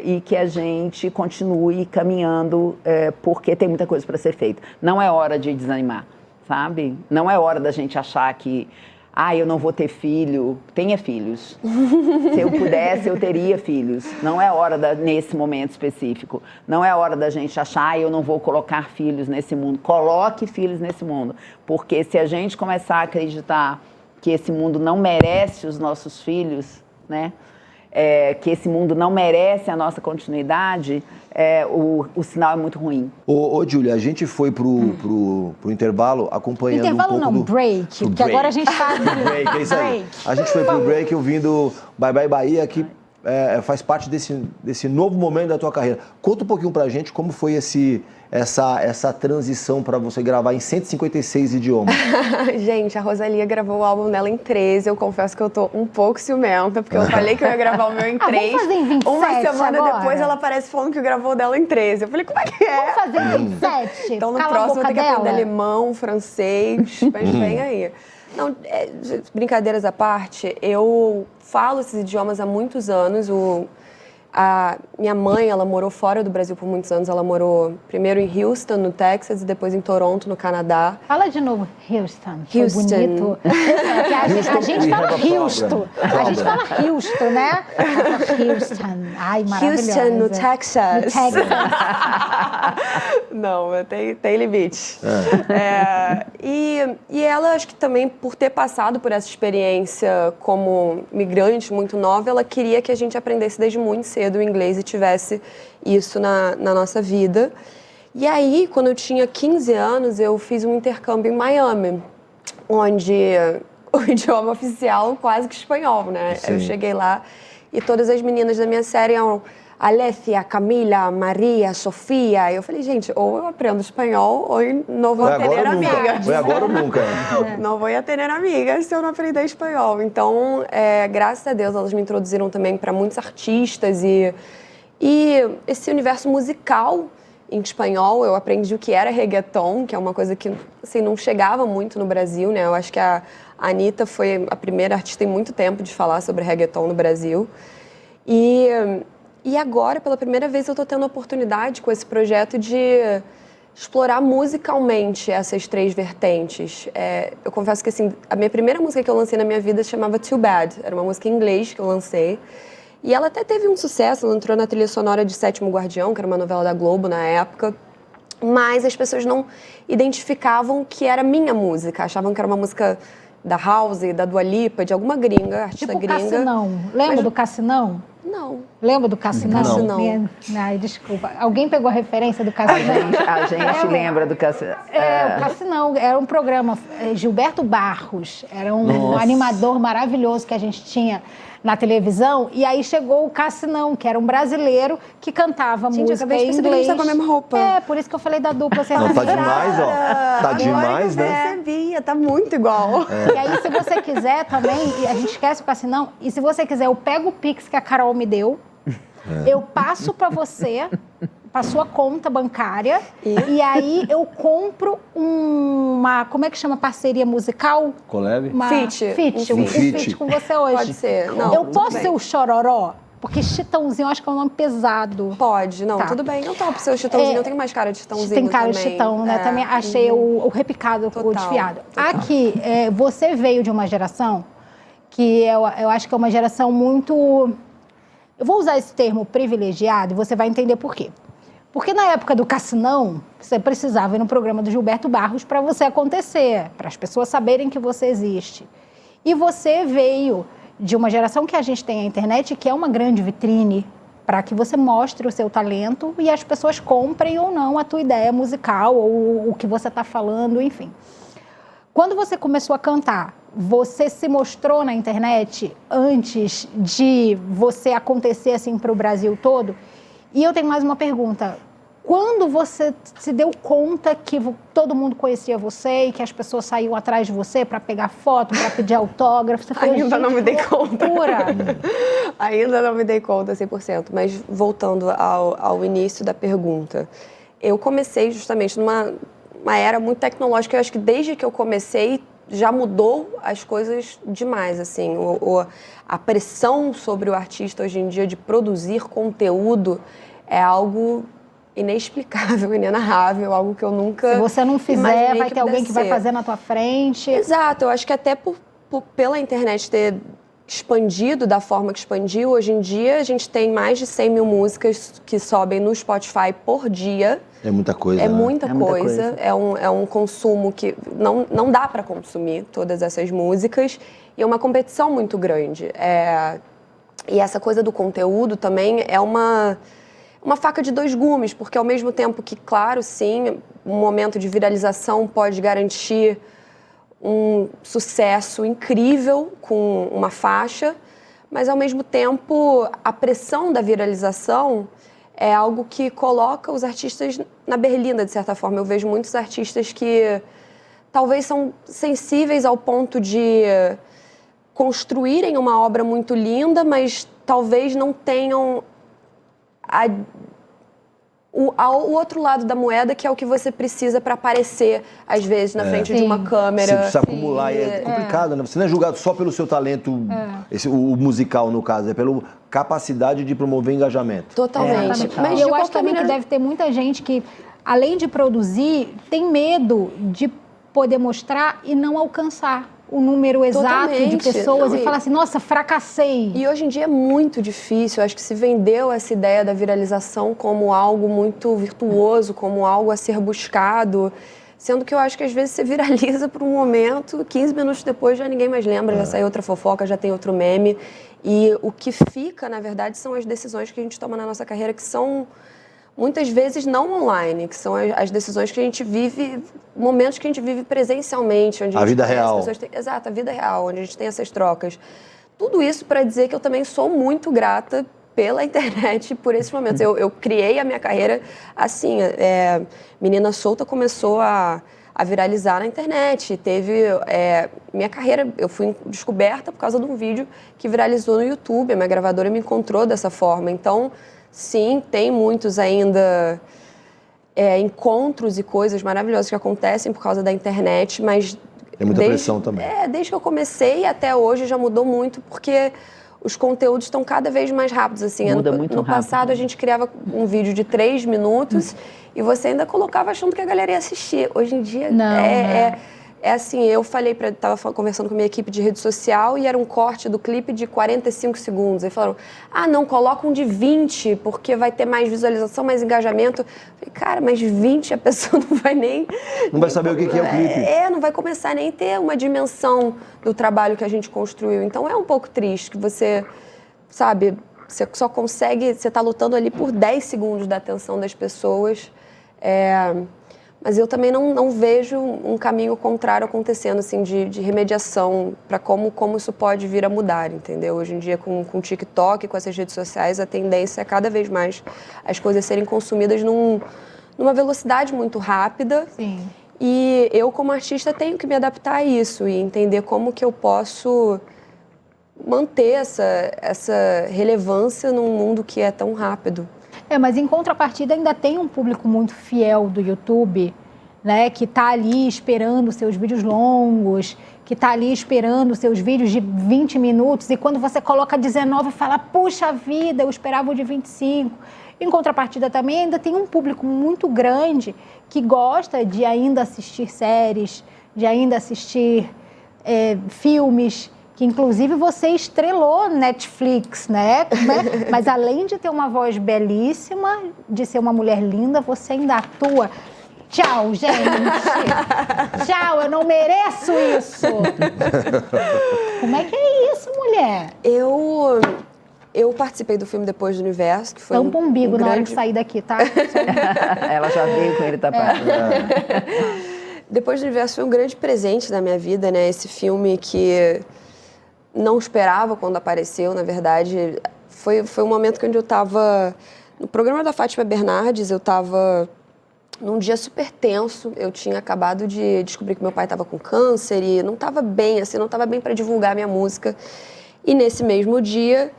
e que a gente continue caminhando, porque tem muita coisa para ser feita. Não é hora de desanimar, sabe? Não é hora da gente achar que eu não vou ter filho. Tenha filhos. Se eu pudesse, eu teria filhos. Não é hora, nesse momento específico. Não é hora da gente achar, eu não vou colocar filhos nesse mundo. Coloque filhos nesse mundo. Porque se a gente começar a acreditar que esse mundo não merece os nossos filhos, né? Que esse mundo não merece a nossa continuidade, o sinal é muito ruim. Ô, Júlia, a gente foi pro intervalo acompanhando intervalo um pouco break, porque agora a gente está... break, é isso aí. A gente foi pro break ouvindo Bye Bye Bahia, que faz parte desse novo momento da tua carreira. Conta um pouquinho pra gente como foi essa transição para você gravar em 156 idiomas. Gente, a Rosalía gravou o álbum dela em 13. Eu confesso que eu tô um pouco ciumenta, porque eu falei que eu ia gravar o meu em 3. Vamos fazer em 27 Uma semana agora? Depois ela aparece falando que gravou o dela em 13. Eu falei, como é que é? Vamos fazer em 27? Então no Cala próximo eu a boca tenho que aprender dela. alemão, francês, mas vem aí. Não, brincadeiras à parte, eu falo esses idiomas há muitos anos. A minha mãe, ela morou fora do Brasil por muitos anos. Ela morou primeiro em Houston, no Texas, e depois em Toronto, no Canadá. Fala de novo, Houston. Houston. Foi bonito. A gente fala Houston. A gente fala Houston, né? Houston. Ai, maravilhosa. Houston, no Texas. No Texas. Não, tem limite. E ela, acho que também, por ter passado por essa experiência como migrante muito nova, ela queria que a gente aprendesse desde muito cedo o inglês e tivesse isso na nossa vida. E aí, quando eu tinha 15 anos, eu fiz um intercâmbio em Miami, onde o idioma oficial quase que espanhol, né? Sim. Eu cheguei lá e todas as meninas da minha série eram Alessia, Camila, Maria, Sofia. Eu falei, gente, ou eu aprendo espanhol ou eu não vou ter amigas. Foi agora ou nunca. Não vou ter amigas se eu não aprender espanhol. Então, graças a Deus, elas me introduziram também para muitos artistas e esse universo musical em espanhol. Eu aprendi o que era reggaeton, que é uma coisa que assim, não chegava muito no Brasil, né? Eu acho que a Anitta foi a primeira artista em muito tempo de falar sobre reggaeton no Brasil. E agora, pela primeira vez, eu estou tendo a oportunidade com esse projeto de explorar musicalmente essas 3 vertentes. Eu confesso que assim, a minha primeira música que eu lancei na minha vida se chamava Too Bad. Era uma música em inglês que eu lancei. E ela até teve um sucesso, ela entrou na trilha sonora de Sétimo Guardião, que era uma novela da Globo na época. Mas as pessoas não identificavam que era minha música, achavam que era uma música da House, da Dua Lipa, de alguma gringa, artista tipo gringa. Cassinão. Lembra do Cassinão? Não. Lembra do Cassinão? Não. Ai, desculpa. Alguém pegou a referência do Cassinão? A gente lembra do Cassinão. O Cassinão era um programa. Gilberto Barros era um animador maravilhoso que a gente tinha na televisão. E aí chegou o Cassinão, que era um brasileiro que cantava música eu acabei de em perceber que a inglês. gente tá com a mesma roupa. Por isso que eu falei da dupla. Não, tá demais, ó. Tá demais, né? Eu percebia, tá muito igual. E aí, se você quiser também, a gente esquece o Cassinão, e se você quiser, eu pego o Pix que a Carol me deu, eu passo para você, para sua conta bancária, e aí eu compro uma, como é que chama, parceria musical? Collab? Feat. Um feat com você hoje. Pode ser. Não, eu tudo posso bem. ser o Chororó? Porque Chitãozinho eu acho que é um nome pesado. Pode, não, Tá. tudo bem. Eu topo ser o Chitãozinho, eu tenho mais cara de Chitãozinho Tem cara de também. Chitão, né? Também achei o repicado, Total, o desfiado. total. Aqui, você veio de uma geração que eu acho que é uma geração muito... Eu vou usar esse termo privilegiado e você vai entender por quê. Porque na época do Cassinão, você precisava ir no programa do Gilberto Barros para você acontecer, para as pessoas saberem que você existe. E você veio de uma geração que a gente tem a internet, que é uma grande vitrine para que você mostre o seu talento e as pessoas comprem ou não a tua ideia musical ou o que você está falando, enfim. Quando você começou a cantar, você se mostrou na internet antes de você acontecer assim para o Brasil todo? E eu tenho mais uma pergunta. Quando você se deu conta que todo mundo conhecia você e que as pessoas saíam atrás de você para pegar foto, para pedir autógrafo, você falou, Ainda não me dei conta. Loucura. Ainda não me dei conta 100%. Mas voltando ao início da pergunta, eu comecei justamente numa era muito tecnológica. Eu acho que desde que eu comecei já mudou as coisas demais, assim. A pressão sobre o artista hoje em dia de produzir conteúdo é algo inexplicável, inenarrável, algo que eu nunca... Se você não fizer, vai ter alguém que vai fazer na tua frente. Exato, eu acho que até pela internet ter expandido da forma que expandiu, hoje em dia a gente tem mais de 100 mil músicas que sobem no Spotify por dia. É muita coisa, É né? muita coisa. É um consumo que não dá para consumir todas essas músicas e é uma competição muito grande. E essa coisa do conteúdo também é uma faca de dois gumes, porque ao mesmo tempo que, claro, sim, um momento de viralização pode garantir um sucesso incrível com uma faixa, mas ao mesmo tempo a pressão da viralização é algo que coloca os artistas na berlinda, de certa forma. Eu vejo muitos artistas que talvez são sensíveis ao ponto de construírem uma obra muito linda, mas talvez não tenham o outro lado da moeda, que é o que você precisa para aparecer, às vezes, na frente de uma câmera. Você precisa acumular e é complicado, né? Você não é julgado só pelo seu talento, o musical, no caso, é pela capacidade de promover engajamento. Totalmente. Mas eu acho também que deve ter muita gente que, além de produzir, tem medo de poder mostrar e não alcançar o número exato de pessoas e falar assim, nossa, fracassei. E hoje em dia é muito difícil, eu acho que se vendeu essa ideia da viralização como algo muito virtuoso, como algo a ser buscado, sendo que eu acho que às vezes você viraliza por um momento, 15 minutos depois já ninguém mais lembra, já sai outra fofoca, já tem outro meme. E o que fica, na verdade, são as decisões que a gente toma na nossa carreira, que são muitas vezes não online, que são as decisões que a gente vive, momentos que a gente vive presencialmente. Onde a vida real. Exato, a vida real, onde a gente tem essas trocas. Tudo isso para dizer que eu também sou muito grata pela internet por esses momentos. Eu criei a minha carreira assim, Menina Solta começou a viralizar na internet. Minha carreira, eu fui descoberta por causa de um vídeo que viralizou no YouTube. A minha gravadora me encontrou dessa forma. Então, sim, tem muitos ainda encontros e coisas maravilhosas que acontecem por causa da internet, mas... Tem muita pressão também. Desde que eu comecei até hoje já mudou muito, porque os conteúdos estão cada vez mais rápidos. Assim. Muda muito no rápido. Passado a gente criava um vídeo de 3 minutos e você ainda colocava achando que a galera ia assistir. Hoje em dia é assim, eu estava conversando com a minha equipe de rede social e era um corte do clipe de 45 segundos. Aí falaram, não, coloca um de 20, porque vai ter mais visualização, mais engajamento. Eu falei, cara, mas 20 a pessoa não vai nem... Não vai saber o que é o clipe. Não vai começar nem a ter uma dimensão do trabalho que a gente construiu. Então é um pouco triste que você, sabe, você só consegue... Você está lutando ali por 10 segundos da atenção das pessoas. Mas eu também não vejo um caminho contrário acontecendo, assim, de remediação para como isso pode vir a mudar, entendeu? Hoje em dia, com o TikTok, com essas redes sociais, a tendência é cada vez mais as coisas serem consumidas numa velocidade muito rápida. Sim. E eu, como artista, tenho que me adaptar a isso e entender como que eu posso manter essa relevância num mundo que é tão rápido. Mas em contrapartida ainda tem um público muito fiel do YouTube, né, que está ali esperando seus vídeos longos, que está ali esperando seus vídeos de 20 minutos e quando você coloca 19 fala, puxa vida, eu esperava o de 25. Em contrapartida também ainda tem um público muito grande que gosta de ainda assistir séries, de ainda assistir filmes, que inclusive você estrelou Netflix, né? Mas além de ter uma voz belíssima, de ser uma mulher linda, você ainda atua. Tchau, gente! Tchau, eu não mereço isso! Como é que é isso, mulher? Eu participei do filme Depois do Universo, que foi Tampa o umbigo na hora de sair daqui, tá? Ela já veio com ele tapado. Depois do Universo foi um grande presente na minha vida, né? Esse filme que não esperava quando apareceu, na verdade. Foi um momento onde eu estava No programa da Fátima Bernardes, eu estava num dia super tenso. Eu tinha acabado de descobrir que meu pai estava com câncer e não estava bem, assim, não estava bem para divulgar minha música. E nesse mesmo dia,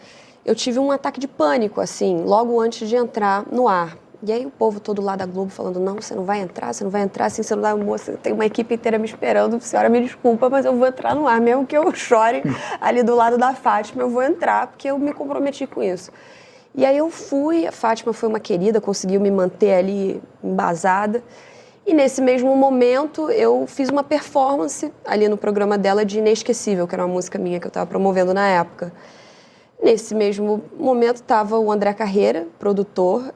eu tive um ataque de pânico, assim, logo antes de entrar no ar. E aí o povo todo lá da Globo falando, não, você não vai entrar, assim, você não dá moça, tem uma equipe inteira me esperando, senhora, me desculpa, mas eu vou entrar no ar, mesmo que eu chore ali do lado da Fátima, eu vou entrar, porque eu me comprometi com isso. E aí eu fui, a Fátima foi uma querida, conseguiu me manter ali embasada, e nesse mesmo momento eu fiz uma performance ali no programa dela de Inesquecível, que era uma música minha que eu estava promovendo na época. Nesse mesmo momento estava o André Carreira, produtor,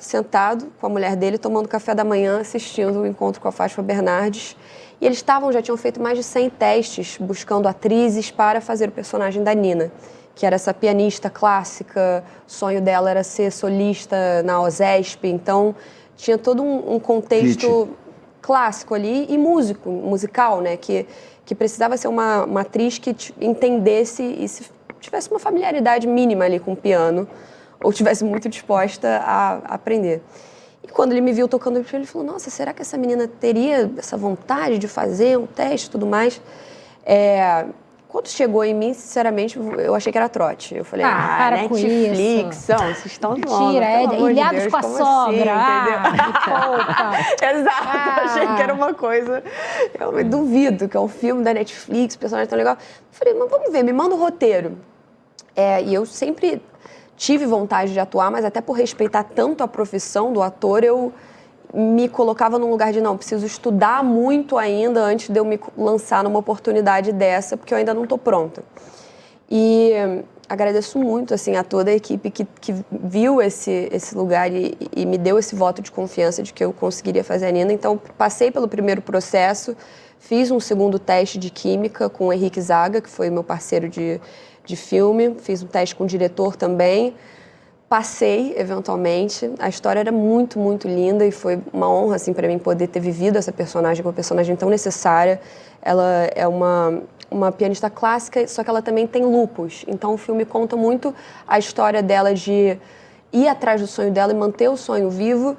sentado com a mulher dele, tomando café da manhã, assistindo o encontro com a Fátima Bernardes. E eles já tinham feito mais de 100 testes, buscando atrizes para fazer o personagem da Nina, que era essa pianista clássica, o sonho dela era ser solista na OSESP, então tinha todo um contexto clássico ali e musical, né, que precisava ser uma atriz que entendesse e se tivesse uma familiaridade mínima ali com o piano, ou tivesse muito disposta a aprender. E quando ele me viu tocando o piano, ele falou, nossa, será que essa menina teria essa vontade de fazer um teste e tudo mais? Quando chegou em mim, sinceramente, eu achei que era trote. Eu falei, Netflix, vocês estão zoando. Mentira, Ilhados com a Sogra. Entendeu? Exato, achei que era uma coisa... Eu duvido que é um filme da Netflix, o personagem tão legal. Eu falei, mas vamos ver, me manda o roteiro. E eu sempre tive vontade de atuar, mas até por respeitar tanto a profissão do ator, eu me colocava num lugar de, não, preciso estudar muito ainda antes de eu me lançar numa oportunidade dessa, porque eu ainda não estou pronta. E agradeço muito, assim, a toda a equipe que viu esse lugar e me deu esse voto de confiança de que eu conseguiria fazer a Nina. Então, passei pelo primeiro processo, fiz um segundo teste de química com o Henrique Zaga, que foi meu parceiro de filme, fiz um teste com o diretor também, passei eventualmente. A história era muito, muito linda e foi uma honra assim, para mim poder ter vivido essa personagem, uma personagem tão necessária. Ela é uma pianista clássica, só que ela também tem lupus, então o filme conta muito a história dela de ir atrás do sonho dela e manter o sonho vivo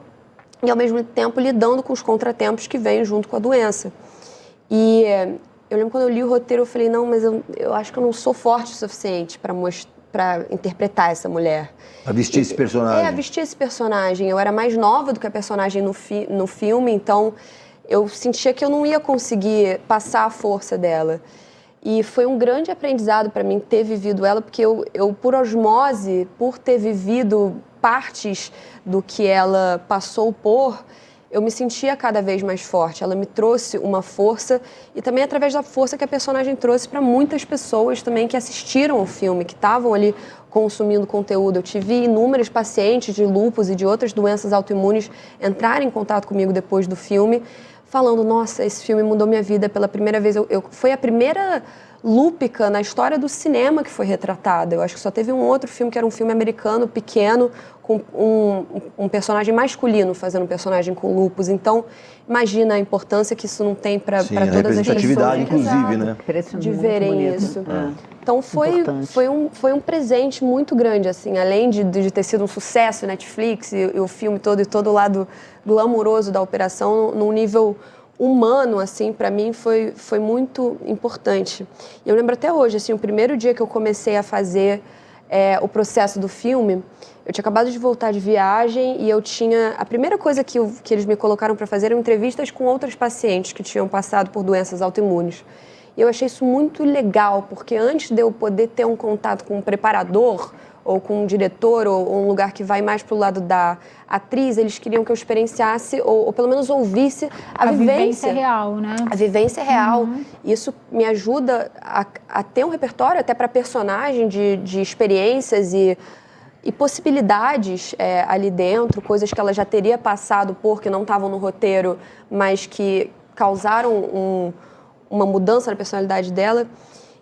e ao mesmo tempo lidando com os contratempos que vêm junto com a doença. E eu lembro quando eu li o roteiro, eu falei, não, mas eu acho que eu não sou forte o suficiente para interpretar essa mulher. A vestir esse personagem. A vestir esse personagem. Eu era mais nova do que a personagem no filme, então eu sentia que eu não ia conseguir passar a força dela. E foi um grande aprendizado para mim ter vivido ela, porque eu, por osmose, por ter vivido partes do que ela passou por, eu me sentia cada vez mais forte. Ela me trouxe uma força e também através da força que a personagem trouxe para muitas pessoas também que assistiram o filme, que estavam ali consumindo conteúdo. Eu tive inúmeros pacientes de lúpus e de outras doenças autoimunes entrarem em contato comigo depois do filme, falando, nossa, esse filme mudou minha vida pela primeira vez. Foi a primeira lúpica na história do cinema que foi retratada. Eu acho que só teve um outro filme, que era um filme americano, pequeno, com um personagem masculino fazendo um personagem com lúpus. Então, imagina a importância que isso não tem para todas as pessoas. Representatividade, inclusive, né? De verem isso. Então, foi um presente muito grande, assim, além de ter sido um sucesso Netflix e o filme todo e todo o lado glamouroso da operação, num nível humano, assim, para mim foi muito importante. E eu lembro até hoje, assim, o primeiro dia que eu comecei a fazer o processo do filme, eu tinha acabado de voltar de viagem e eu tinha... A primeira coisa que eles me colocaram para fazer eram entrevistas com outros pacientes que tinham passado por doenças autoimunes. E eu achei isso muito legal, porque antes de eu poder ter um contato com um preparador ou com um diretor ou um lugar que vai mais para o lado da atriz, eles queriam que eu experienciasse ou pelo menos ouvisse a vivência real, né? A vivência real. Isso me ajuda a ter um repertório até para personagem de experiências e possibilidades ali dentro, coisas que ela já teria passado que não estavam no roteiro, mas que causaram uma mudança na personalidade dela.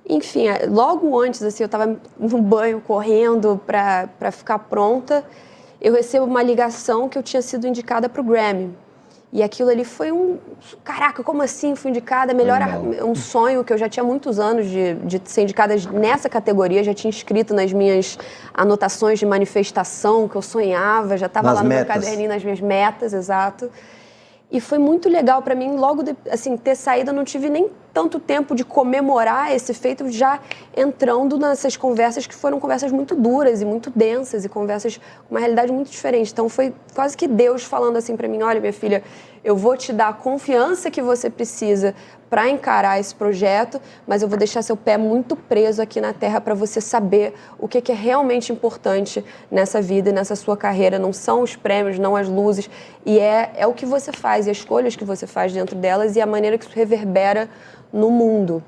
Enfim, logo antes, assim, eu estava no banho, correndo para ficar pronta, eu recebo uma ligação que eu tinha sido indicada para o Grammy. E aquilo ali foi caraca, como assim fui indicada? Um sonho que eu já tinha muitos anos de ser indicada nessa categoria, já tinha escrito nas minhas anotações de manifestação, que eu sonhava, já estava lá no meu caderninho, nas minhas metas, exato. E foi muito legal para mim, logo assim, ter saído, eu não tive nem tanto tempo de comemorar esse feito, já entrando nessas conversas que foram conversas muito duras e muito densas e conversas com uma realidade muito diferente. Então foi quase que Deus falando assim para mim, olha, minha filha, eu vou te dar a confiança que você precisa para encarar esse projeto, mas eu vou deixar seu pé muito preso aqui na terra para você saber o que é realmente importante nessa vida e nessa sua carreira. Não são os prêmios, não as luzes, e é o que você faz, e as escolhas que você faz dentro delas e a maneira que isso reverbera no mundo.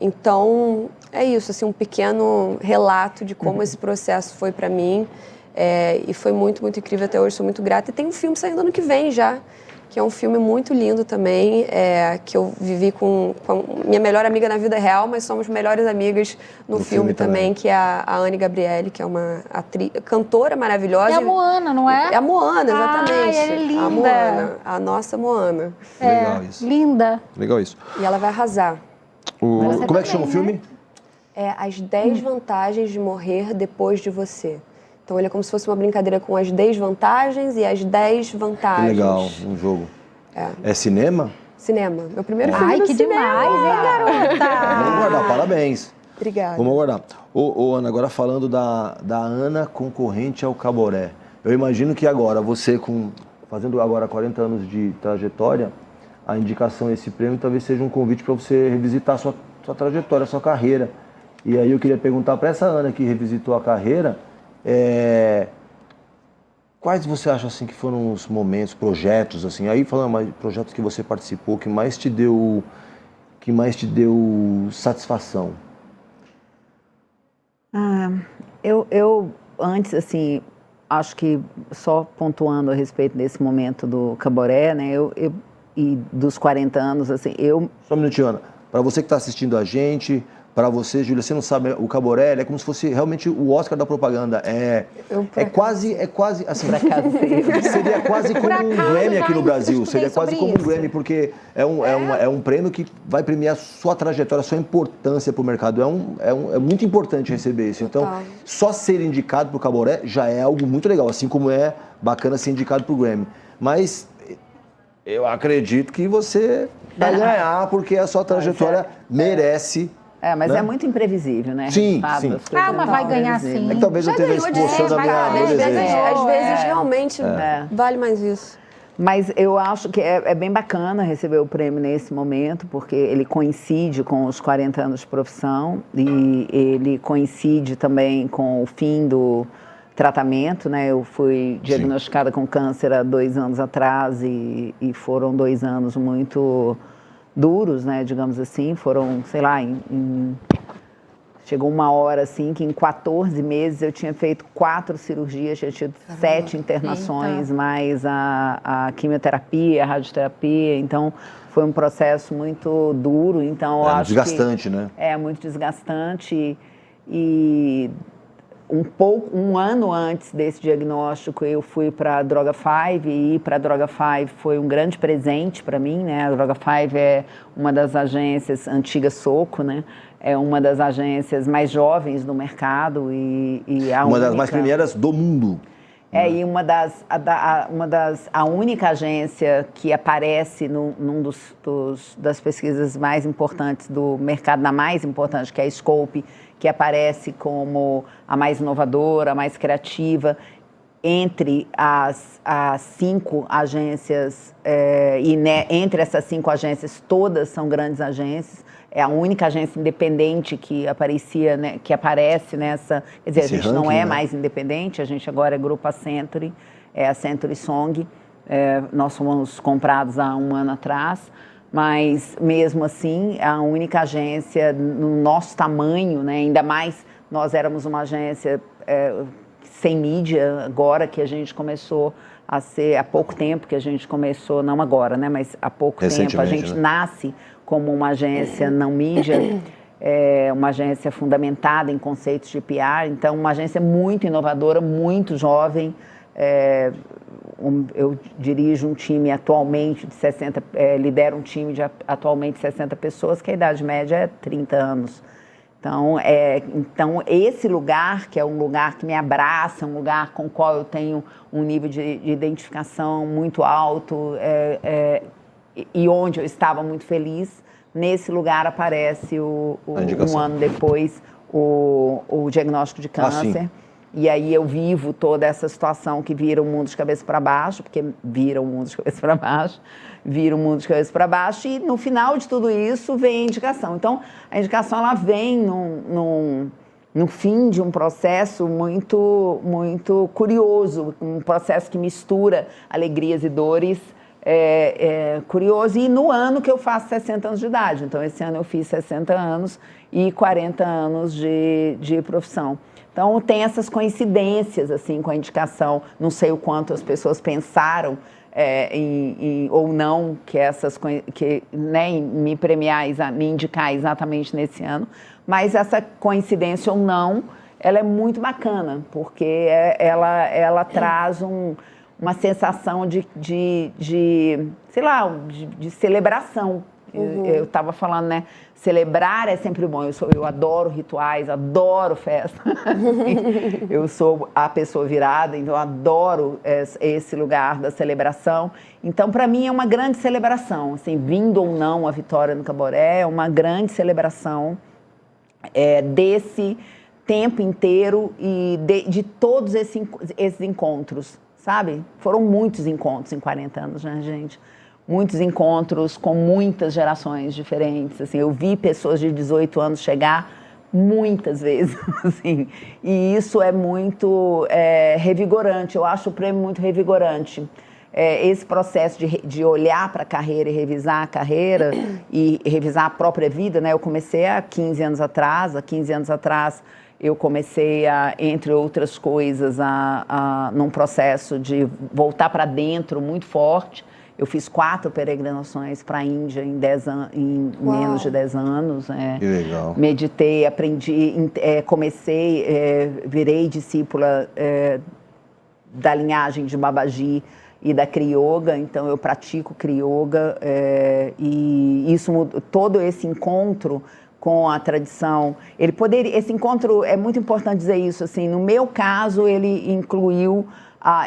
Então, é isso, assim, um pequeno relato de como esse processo foi para mim, e foi muito, muito incrível até hoje, sou muito grata. E tem um filme saindo ano que vem já, que é um filme muito lindo também, que eu vivi com minha melhor amiga na vida real, mas somos melhores amigas no filme também, que é a Anne Gabriele, que é uma cantora maravilhosa. É a Moana, não é? É a Moana, exatamente. Ela é linda. A Moana, a nossa Moana. Legal isso. Linda. Legal isso. E ela vai arrasar. Como é que chama o filme? É As 10 Vantagens de Morrer Depois de Você. Então ele é como se fosse uma brincadeira com as 10 vantagens e as 10 vantagens. Legal, um jogo. É cinema? Cinema. Meu primeiro filme. Ai, que demais, hein, garota? Vamos guardar, parabéns. Obrigada. Vamos guardar. Ô, Ana, agora falando da Ana concorrente ao Caboré. Eu imagino que agora, você fazendo agora 40 anos de trajetória, a indicação a esse prêmio talvez seja um convite para você revisitar a sua trajetória, a sua carreira. E aí eu queria perguntar para essa Ana que revisitou a carreira, quais você acha assim que foram os momentos, projetos assim, aí falando mais de projetos que você participou, que mais te deu satisfação? Eu antes assim, acho que só pontuando a respeito desse momento do Caboré, né? E dos 40 anos, assim, Só um minutinho, Ana. Para você que está assistindo a gente, para você, Júlia, você não sabe, o Caboré é como se fosse realmente o Oscar da propaganda. É quase, assim, seria quase como um Grammy aqui no Brasil. Seria quase como um Grammy, porque é um prêmio que vai premiar a sua trajetória, a sua importância para o mercado. É muito importante receber isso. Então, só ser indicado para o Caboré já é algo muito legal, assim como é bacana ser indicado para o Grammy. Mas eu acredito que você vai ganhar, porque a sua trajetória merece. Mas né? é muito imprevisível, né? Sim, sim. Mas vai ganhar sim. É que talvez eu esteja expulsando a minha adolescência. Às vezes realmente vale mais isso. Mas eu acho que é bem bacana receber o prêmio nesse momento, porque ele coincide com os 40 anos de profissão e ele coincide também com o fim do tratamento, né? Eu fui diagnosticada com câncer há 2 anos atrás e foram 2 anos muito duros, né? Digamos assim, foram, sei lá, chegou uma hora assim que em 14 meses eu tinha feito 4 cirurgias, tinha tido 7 internações, mais a quimioterapia, a radioterapia, então foi um processo muito duro, então eu acho desgastante, né? É muito desgastante e um ano antes desse diagnóstico eu fui para a Droga 5 e ir para a Droga 5 foi um grande presente para mim, né? A Droga 5 é uma das agências, antiga Soco, né? É uma das agências mais jovens do mercado e uma das mais primeiras do mundo. E a única agência que aparece num das pesquisas mais importantes do mercado, na mais importante, que é a Scope, que aparece como a mais inovadora, a mais criativa, entre as 5 agências, entre essas 5 agências, todas são grandes agências. É a única agência independente que aparecia, né, que aparece nessa... Quer dizer, a gente não é mais independente, a gente agora é Grupo Accenture, é a Accenture Song. Nós fomos comprados há 1 ano atrás, mas mesmo assim, a única agência no nosso tamanho, né, ainda mais nós éramos uma agência sem mídia, agora que a gente começou a ser, há pouco tempo que a gente começou, não agora, né, mas há pouco tempo a gente nasce como uma agência não mídia, uma agência fundamentada em conceitos de PR, então uma agência muito inovadora, muito jovem, eu dirijo um time atualmente de 60, lidero um time de atualmente 60 pessoas, que a idade média é 30 anos. Então, esse lugar, que é um lugar que me abraça, um lugar com o qual eu tenho um nível de identificação muito alto e onde eu estava muito feliz, nesse lugar aparece, um ano depois, o diagnóstico de câncer. E aí eu vivo toda essa situação que vira o mundo de cabeça para baixo, porque vira o mundo de cabeça para baixo, vira o mundo de cabeça para baixo, e no final de tudo isso vem a indicação. Então, a indicação ela vem no fim de um processo muito, muito curioso, um processo que mistura alegrias e dores, curioso, e no ano que eu faço 60 anos de idade. Então, esse ano eu fiz 60 anos e 40 anos de profissão. Então, tem essas coincidências, assim, com a indicação. Não sei o quanto as pessoas pensaram ou não em me premiar, me indicar exatamente nesse ano. Mas essa coincidência ou não, ela é muito bacana, porque ela traz uma sensação de celebração. Eu estava falando, né? Celebrar é sempre bom. Eu adoro rituais, adoro festa. Eu sou a pessoa virada, então eu adoro esse lugar da celebração. Então, para mim, é uma grande celebração. Assim, vindo ou não a vitória no Caboré, é uma grande celebração desse tempo inteiro e de todos esses encontros, sabe? Foram muitos encontros em 40 anos, né, gente? Muitos encontros com muitas gerações diferentes. Assim, eu vi pessoas de 18 anos chegar muitas vezes. Assim, e isso é muito revigorante. Eu acho o prêmio muito revigorante. Esse processo de olhar para a carreira e revisar a carreira e revisar a própria vida, né? Eu comecei há 15 anos atrás. Há 15 anos atrás, eu comecei, entre outras coisas, num processo de voltar para dentro muito forte. Eu fiz 4 peregrinações para a Índia em menos de 10 anos. Que legal. Meditei, aprendi, virei discípula da linhagem de Babaji e da Kriya Yoga, então eu pratico Kriya Yoga, e isso, todo esse encontro com a tradição, esse encontro, é muito importante dizer isso, assim, no meu caso ele incluiu,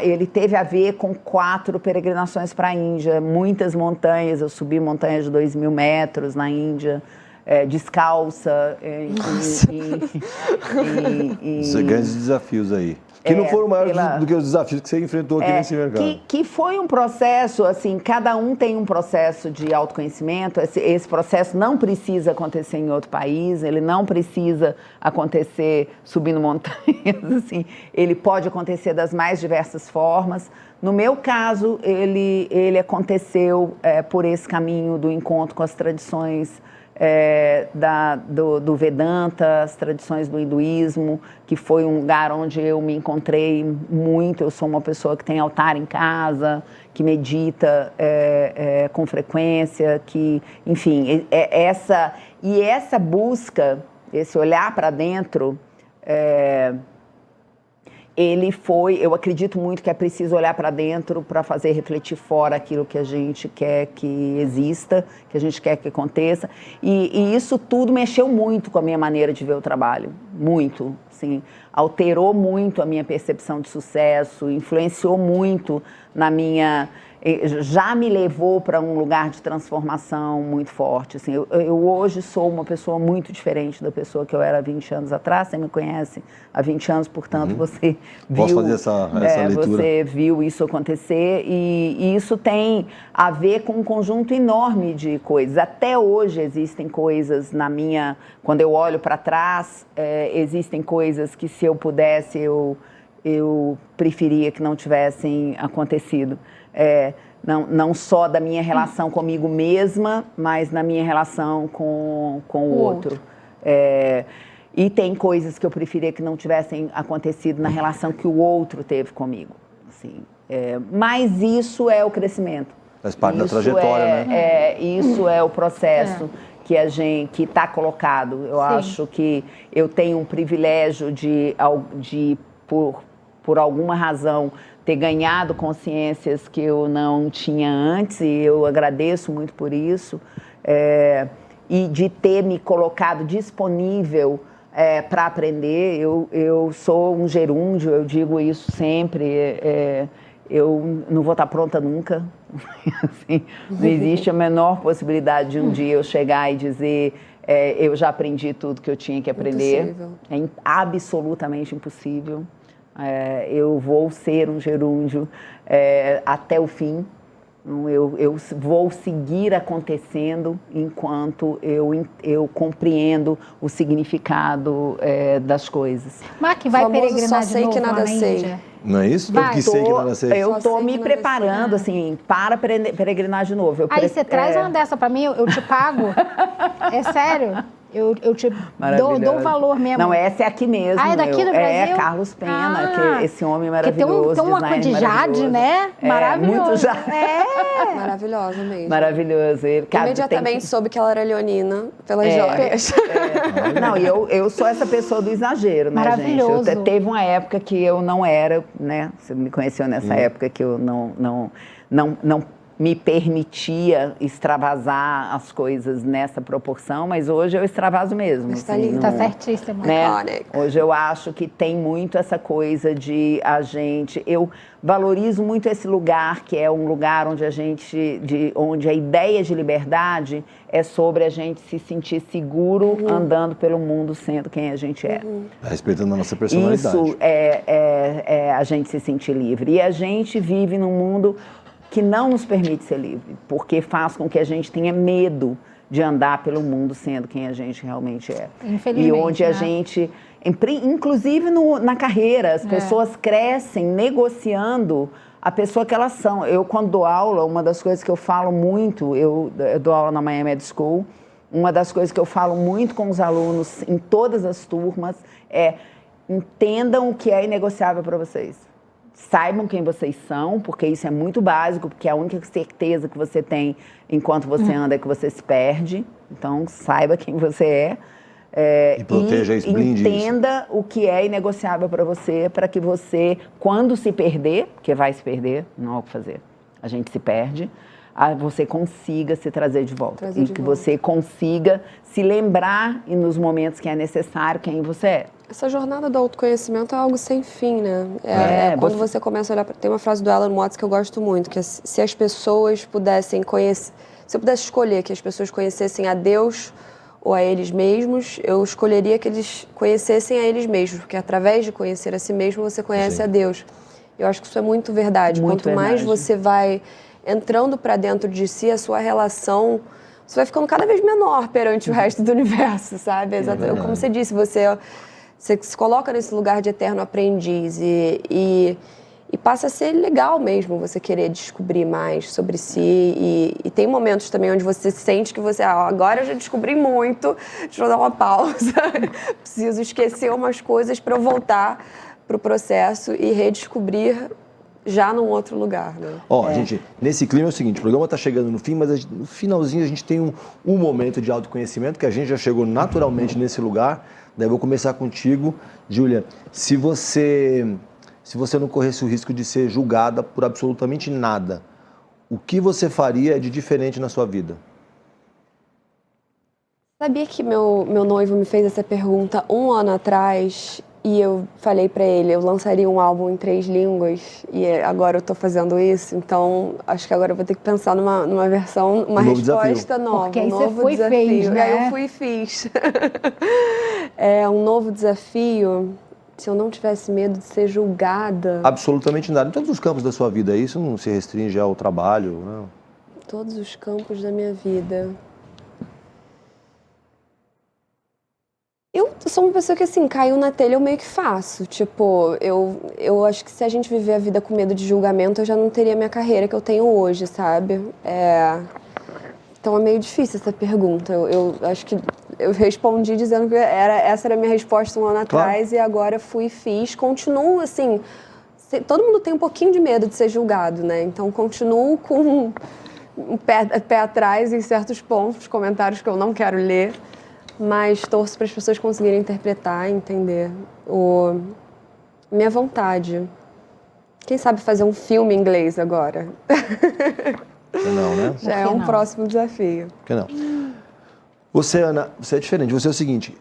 ele teve a ver com 4 peregrinações para a Índia, muitas montanhas, eu subi montanhas de 2.000 metros na Índia, descalça. Grandes desafios aí. Que não foram maiores do que os desafios que você enfrentou aqui nesse mercado. Que foi um processo, assim, cada um tem um processo de autoconhecimento. Esse processo não precisa acontecer em outro país, ele não precisa acontecer subindo montanhas, assim. Ele pode acontecer das mais diversas formas. No meu caso, ele aconteceu por esse caminho do encontro com as tradições do Vedanta, as tradições do hinduísmo, que foi um lugar onde eu me encontrei muito. Eu sou uma pessoa que tem altar em casa, que medita com frequência, que, enfim, essa busca, esse olhar para dentro, eu acredito muito que é preciso olhar para dentro para fazer refletir fora aquilo que a gente quer que exista, que a gente quer que aconteça. E isso tudo mexeu muito com a minha maneira de ver o trabalho, muito, assim, alterou muito a minha percepção de sucesso, influenciou muito já me levou para um lugar de transformação muito forte. Assim, eu hoje sou uma pessoa muito diferente da pessoa que eu era há 20 anos atrás. Você me conhece há 20 anos, portanto, você viu... Posso fazer essa leitura? Você viu isso acontecer, e isso tem a ver com um conjunto enorme de coisas. Até hoje existem coisas quando eu olho para trás, existem coisas que, se eu pudesse, eu preferia que não tivessem acontecido. Não só da minha relação comigo mesma, mas na minha relação com o outro. E tem coisas que eu preferia que não tivessem acontecido na relação que o outro teve comigo. Assim, mas isso é o crescimento. Faz parte da trajetória, né? Isso é o processo que está colocado. Eu acho que eu tenho um privilégio por alguma razão, ter ganhado consciências que eu não tinha antes, e eu agradeço muito por isso, e de ter me colocado disponível para aprender. Eu sou um gerúndio, eu digo isso sempre, eu não vou estar pronta nunca. Assim, não existe a menor possibilidade de um dia eu chegar e dizer eu já aprendi tudo que eu tinha que aprender. Impossível. É absolutamente impossível. Eu vou ser um gerúndio até o fim. Eu vou seguir acontecendo enquanto eu compreendo o significado das coisas. Mark, vai peregrinar de novo lá na Índia? Não é isso? Eu que sei que nada sei. Eu estou me preparando, assim, para peregrinar de novo. Aí você traz uma dessa para mim, eu te pago. É sério? Eu te dou o valor mesmo. Não, essa é aqui mesmo. Ah, é daqui do Brasil? É Carlos Pena, que esse homem maravilhoso. Tem uma coisa de Jade, né? Maravilhoso. Muito Jade. Maravilhosa mesmo. Maravilhoso. Imediatamente soube que ela era leonina pelas joias. Não, e eu sou essa pessoa do exagero, né, maravilhoso. gente? Teve uma época que eu não era, né? Você me conheceu nessa época que eu não me permitia extravasar as coisas nessa proporção, mas hoje eu extravaso mesmo. Está assim, tá certíssimo. Né? Hoje eu acho que tem muito essa coisa de a gente... Eu valorizo muito esse lugar, que é um lugar onde onde a ideia de liberdade é sobre a gente se sentir seguro andando pelo mundo sendo quem a gente é. Respeitando a nossa personalidade. Isso é a gente se sentir livre. E a gente vive num mundo que não nos permite ser livre, porque faz com que a gente tenha medo de andar pelo mundo sendo quem a gente realmente é. Infelizmente, e onde a gente, inclusive na carreira, as pessoas crescem negociando a pessoa que elas são. Eu, quando dou aula, uma das coisas que eu falo muito, eu dou aula na Miami Ed School, uma das coisas que eu falo muito com os alunos em todas as turmas é: entendam o que é inegociável para vocês. Saibam quem vocês são, porque isso é muito básico, porque a única certeza que você tem enquanto você anda é que você se perde. Então, saiba quem você é. E proteja isso, blinde isso. Entenda o que é inegociável para você, para que você, quando se perder, porque vai se perder, não há o que fazer, a gente se perde, você consiga se trazer de volta. Você consiga se lembrar, e nos momentos que é necessário, quem você é. Essa jornada do autoconhecimento é algo sem fim, né? Quando você começa a olhar... Tem uma frase do Alan Watts que eu gosto muito, que é: se as pessoas pudessem conhecer... Se eu pudesse escolher que as pessoas conhecessem a Deus ou a eles mesmos, eu escolheria que eles conhecessem a eles mesmos, porque através de conhecer a si mesmo, você conhece a Deus. Eu acho que isso é muito verdade. Quanto mais você vai entrando para dentro de si, a sua relação... Você vai ficando cada vez menor perante o resto do universo, sabe? Como você disse, você se coloca nesse lugar de eterno aprendiz e passa a ser legal mesmo você querer descobrir mais sobre si. E tem momentos também onde você sente que você... agora eu já descobri muito, deixa eu dar uma pausa. Preciso esquecer umas coisas para eu voltar para o processo e redescobrir já num outro lugar, né? Gente, nesse clima é o seguinte: o programa está chegando no fim, mas no finalzinho a gente tem um momento de autoconhecimento, que a gente já chegou naturalmente nesse lugar. Daí eu vou começar contigo, Júlia. Se você não corresse o risco de ser julgada por absolutamente nada, o que você faria de diferente na sua vida? Sabia que meu noivo me fez essa pergunta 1 ano atrás e eu falei pra ele, eu lançaria um álbum em 3 línguas e agora eu tô fazendo isso, então acho que agora eu vou ter que pensar numa versão, uma resposta nova. Porque aí você foi e fez, né? Aí eu fui e fiz. É um novo desafio. Se eu não tivesse medo de ser julgada... Absolutamente nada. Em todos os campos da sua vida, isso não se restringe ao trabalho, não? Todos os campos da minha vida. Eu sou uma pessoa que, assim, caiu na telha, eu meio que faço. Tipo, eu acho que se a gente viver a vida com medo de julgamento, eu já não teria a minha carreira que eu tenho hoje, sabe? Então é meio difícil essa pergunta. Eu acho que eu respondi dizendo que essa era a minha resposta 1 ano atrás, e agora fui e fiz. Continuo, assim... Todo mundo tem um pouquinho de medo de ser julgado, né? Então continuo com um pé atrás em certos pontos, comentários que eu não quero ler. Mas torço para as pessoas conseguirem interpretar e entender Minha vontade. Quem sabe fazer um filme em inglês agora? Não, né? Já é um próximo desafio. Por que não? Você, Ana, você é diferente. Você é o seguinte,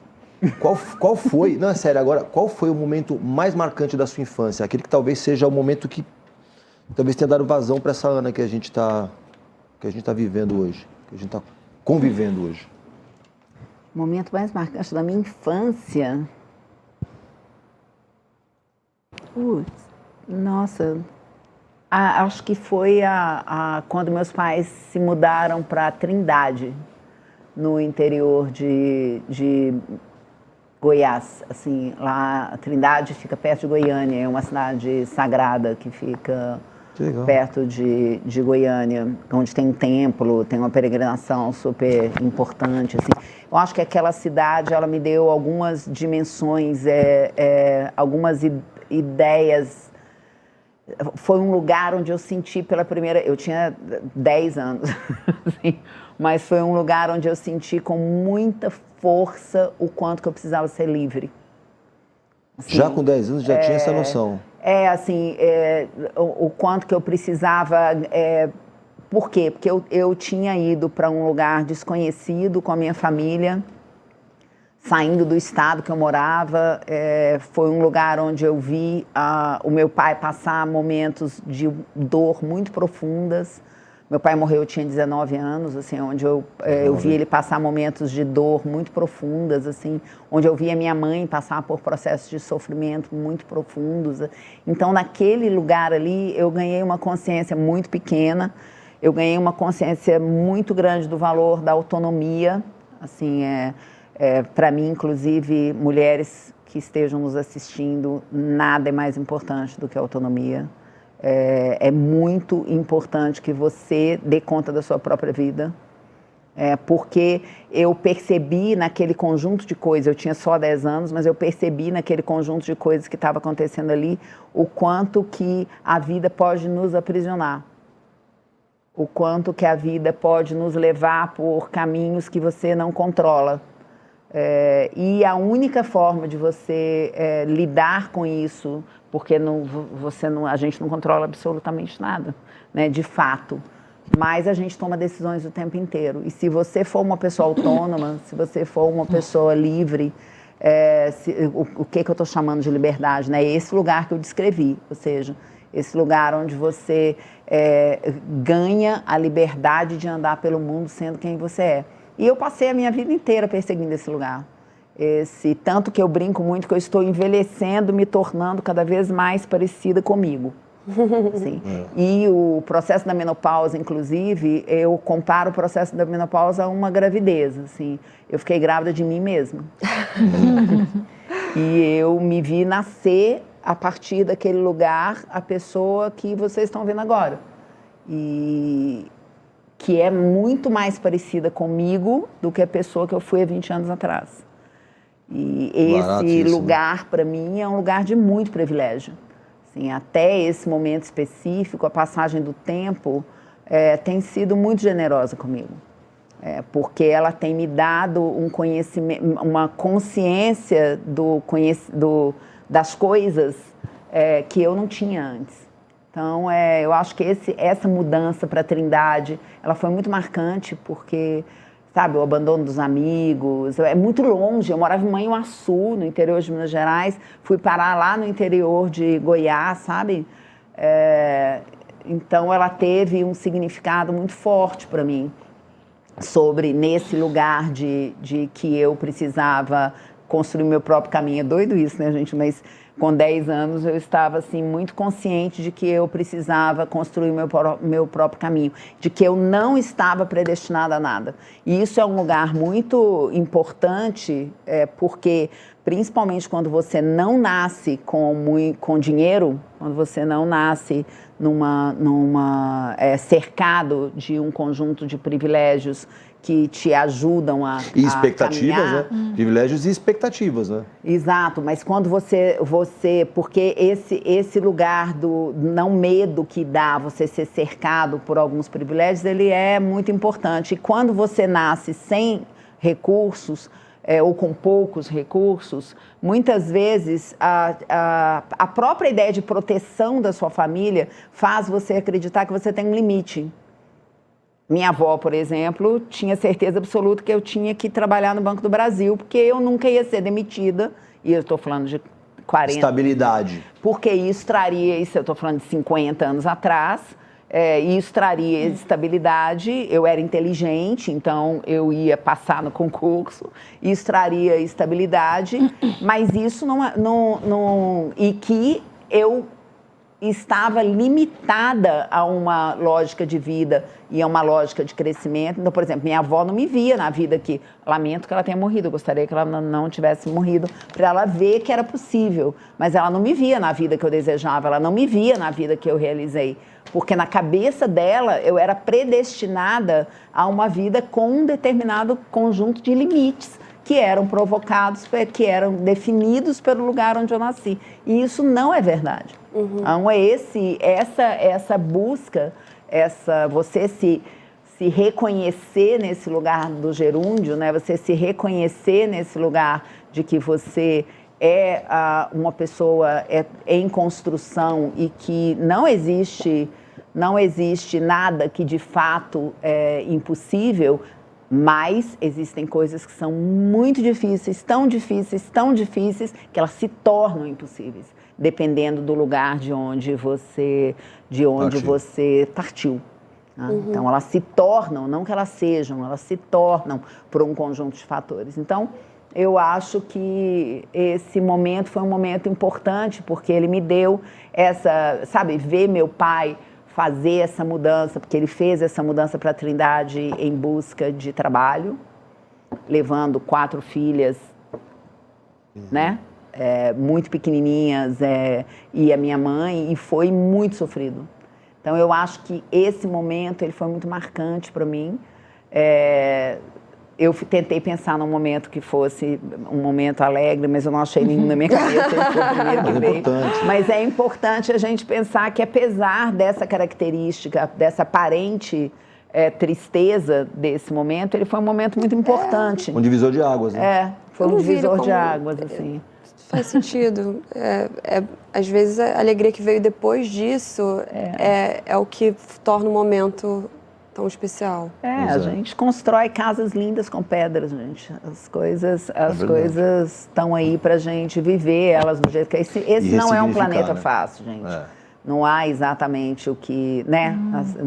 qual foi... Não, é sério, agora, qual foi o momento mais marcante da sua infância? Aquele que talvez seja o momento que talvez tenha dado vazão para essa Ana que a gente tá vivendo hoje, que a gente está convivendo hoje. O momento mais marcante da minha infância... Nossa, acho que foi quando meus pais se mudaram para Trindade, no interior de Goiás. Assim, lá, Trindade fica perto de Goiânia, é uma cidade sagrada que fica perto de Goiânia, onde tem um templo, tem uma peregrinação super importante. Assim. Eu acho que aquela cidade, ela me deu algumas dimensões, algumas ideias. Foi um lugar onde eu senti pela primeira... Eu tinha 10 anos, assim, mas foi um lugar onde eu senti com muita força o quanto que eu precisava ser livre. Assim, já com 10 anos já tinha essa noção? O quanto que eu precisava... Por quê? Porque eu tinha ido para um lugar desconhecido com a minha família, saindo do estado que eu morava, foi um lugar onde eu vi o meu pai passar momentos de dor muito profundas. Meu pai morreu, eu tinha 19 anos, assim, onde eu vi ele passar momentos de dor muito profundas, assim, onde eu vi a minha mãe passar por processos de sofrimento muito profundos. Então, naquele lugar ali, eu ganhei uma consciência muito pequena, eu ganhei uma consciência muito grande do valor da autonomia, assim, para mim, inclusive, mulheres que estejam nos assistindo, nada é mais importante do que a autonomia. É muito importante que você dê conta da sua própria vida, porque eu percebi naquele conjunto de coisas, eu tinha só 10 anos, mas eu percebi naquele conjunto de coisas que estava acontecendo ali, o quanto que a vida pode nos aprisionar, o quanto que a vida pode nos levar por caminhos que você não controla. E a única forma de você lidar com isso, porque a gente não controla absolutamente nada, né, de fato, mas a gente toma decisões o tempo inteiro. E se você for uma pessoa autônoma, se você for uma pessoa livre, o que eu estou chamando de liberdade, né? É esse lugar que eu descrevi, ou seja, esse lugar onde você ganha a liberdade de andar pelo mundo sendo quem você é. E eu passei a minha vida inteira perseguindo esse lugar. Tanto que eu brinco muito que eu estou envelhecendo, me tornando cada vez mais parecida comigo. Sim. E o processo da menopausa, inclusive, eu comparo o processo da menopausa a uma gravidez. Assim. Eu fiquei grávida de mim mesma. E eu me vi nascer, a partir daquele lugar, a pessoa que vocês estão vendo agora. Que é muito mais parecida comigo do que a pessoa que eu fui há 20 anos atrás. E esse lugar, para mim, é um lugar de muito privilégio. Assim, até esse momento específico, a passagem do tempo tem sido muito generosa comigo. Porque ela tem me dado um conhecimento, uma consciência das coisas que eu não tinha antes. Então, eu acho que essa mudança para a Trindade, ela foi muito marcante porque, sabe, o abandono dos amigos, é muito longe. Eu morava em Manhuaçu, no interior de Minas Gerais, fui parar lá no interior de Goiás, sabe? Então, ela teve um significado muito forte para mim, nesse lugar de que eu precisava construir meu próprio caminho. É doido isso, né, gente? Mas com 10 anos eu estava assim, muito consciente de que eu precisava construir meu próprio caminho, de que eu não estava predestinada a nada. E isso é um lugar muito importante, porque principalmente quando você não nasce com dinheiro, quando você não nasce cercado de um conjunto de privilégios que te ajudam a expectativas, caminhar. Né? Privilégios e expectativas, né? Exato, mas quando porque esse lugar do não medo que dá você ser cercado por alguns privilégios, ele é muito importante. E quando você nasce sem recursos, ou com poucos recursos, muitas vezes a própria ideia de proteção da sua família faz você acreditar que você tem um limite. Minha avó, por exemplo, tinha certeza absoluta que eu tinha que trabalhar no Banco do Brasil, porque eu nunca ia ser demitida, e eu estou falando de 40... Estabilidade. Porque isso traria, isso eu estou falando de 50 anos atrás, isso traria estabilidade, eu era inteligente, então eu ia passar no concurso, isso traria estabilidade, mas isso não e que eu estava limitada a uma lógica de vida e a uma lógica de crescimento. Então, por exemplo, minha avó não me via na vida que... Lamento que ela tenha morrido, eu gostaria que ela não tivesse morrido, para ela ver que era possível. Mas ela não me via na vida que eu desejava, ela não me via na vida que eu realizei. Porque na cabeça dela, eu era predestinada a uma vida com um determinado conjunto de limites que eram provocados, que eram definidos pelo lugar onde eu nasci. E isso não é verdade. Então, essa busca, você se reconhecer nesse lugar do gerúndio, né? Você se reconhecer nesse lugar de que você é uma pessoa em construção e que não existe nada que de fato é impossível, mas existem coisas que são muito difíceis, tão difíceis, que elas se tornam impossíveis, dependendo do lugar de onde você partiu. Né? Então, elas se tornam, não que elas sejam, elas se tornam por um conjunto de fatores. Então, eu acho que esse momento foi um momento importante, porque ele me deu ver meu pai fazer essa mudança, porque ele fez essa mudança para a Trindade em busca de trabalho, levando 4 filhas, né? Muito pequenininhas, e a minha mãe, e foi muito sofrido. Então, eu acho que esse momento ele foi muito marcante para mim. Eu tentei pensar num momento que fosse um momento alegre, mas eu não achei nenhum na minha cabeça. Esse foi o primeiro que veio. Mas é importante a gente pensar que, apesar dessa característica, dessa aparente tristeza desse momento, ele foi um momento muito importante. Um divisor de águas, né? Foi um divisor de águas, assim. Faz sentido. Às vezes, a alegria que veio depois disso é o que torna o momento tão especial. A gente constrói casas lindas com pedras, gente. As coisas estão aí pra gente viver elas do jeito que esse não é um planeta fácil, gente. Não há exatamente o que, né?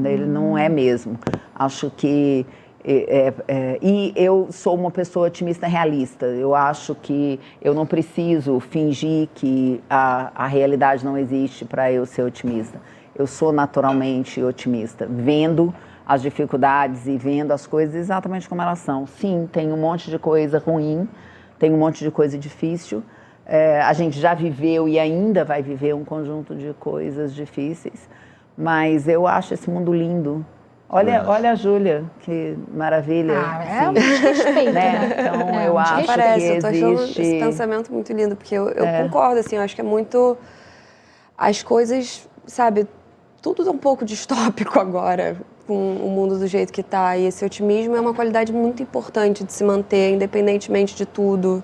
Ele não é mesmo. Acho que e eu sou uma pessoa otimista realista. Eu acho que eu não preciso fingir que a realidade não existe para eu ser otimista. Eu sou naturalmente otimista, vendo as dificuldades e vendo as coisas exatamente como elas são. Sim, tem um monte de coisa ruim, tem um monte de coisa difícil. A gente já viveu e ainda vai viver um conjunto de coisas difíceis, mas eu acho esse mundo lindo. Olha a Júlia, que maravilha. Respeito, né? Então, eu acho que eu tô achando esse pensamento muito lindo, porque eu concordo, assim, eu acho que é muito... As coisas, sabe, tudo é um pouco distópico agora, com o mundo do jeito que está. E esse otimismo é uma qualidade muito importante de se manter, independentemente de tudo.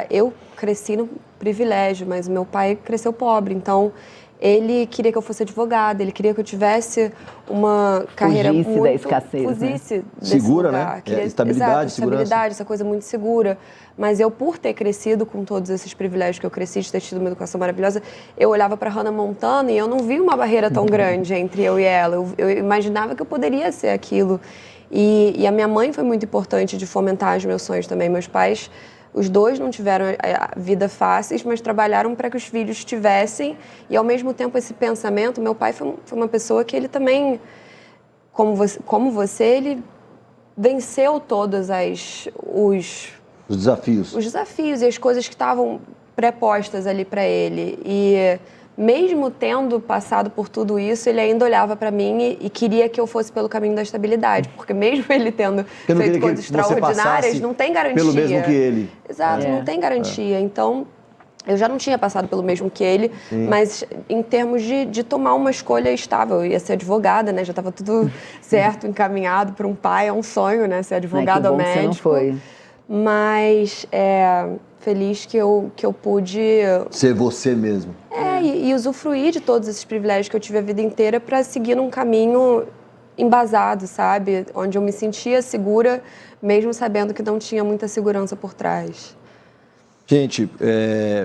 Eu cresci no privilégio, mas meu pai cresceu pobre, então ele queria que eu fosse advogada, ele queria que eu tivesse uma carreira muito... da escassez, fugisse desse segura, lugar. né? Queria, Estabilidade, segurança. Estabilidade, essa coisa muito segura. Mas eu, por ter crescido com todos esses privilégios que eu cresci, de ter tido uma educação maravilhosa, eu olhava para Hannah Montana e eu não via uma barreira tão grande entre eu e ela. Eu imaginava que eu poderia ser aquilo. E a minha mãe foi muito importante de fomentar os meus sonhos também. Meus pais, os dois não tiveram a vida fáceis, mas trabalharam para que os filhos tivessem. E, ao mesmo tempo, esse pensamento... Meu pai foi uma pessoa que ele também, como você, ele venceu todos os desafios. Os desafios e as coisas que estavam prepostas ali para ele. E mesmo tendo passado por tudo isso, ele ainda olhava para mim e queria que eu fosse pelo caminho da estabilidade. Porque mesmo ele tendo feito coisas extraordinárias, não tem garantia. Pelo mesmo que ele. Exato, não tem garantia. Então, eu já não tinha passado pelo mesmo que ele, mas em termos de tomar uma escolha estável. Eu ia ser advogada, né? Já estava tudo certo, encaminhado para um pai, é um sonho, né? Ser advogado ou médico. Você não foi. mas feliz que eu pude... Ser você mesmo. E usufruir de todos esses privilégios que eu tive a vida inteira para seguir num caminho embasado, sabe? Onde eu me sentia segura, mesmo sabendo que não tinha muita segurança por trás. Gente,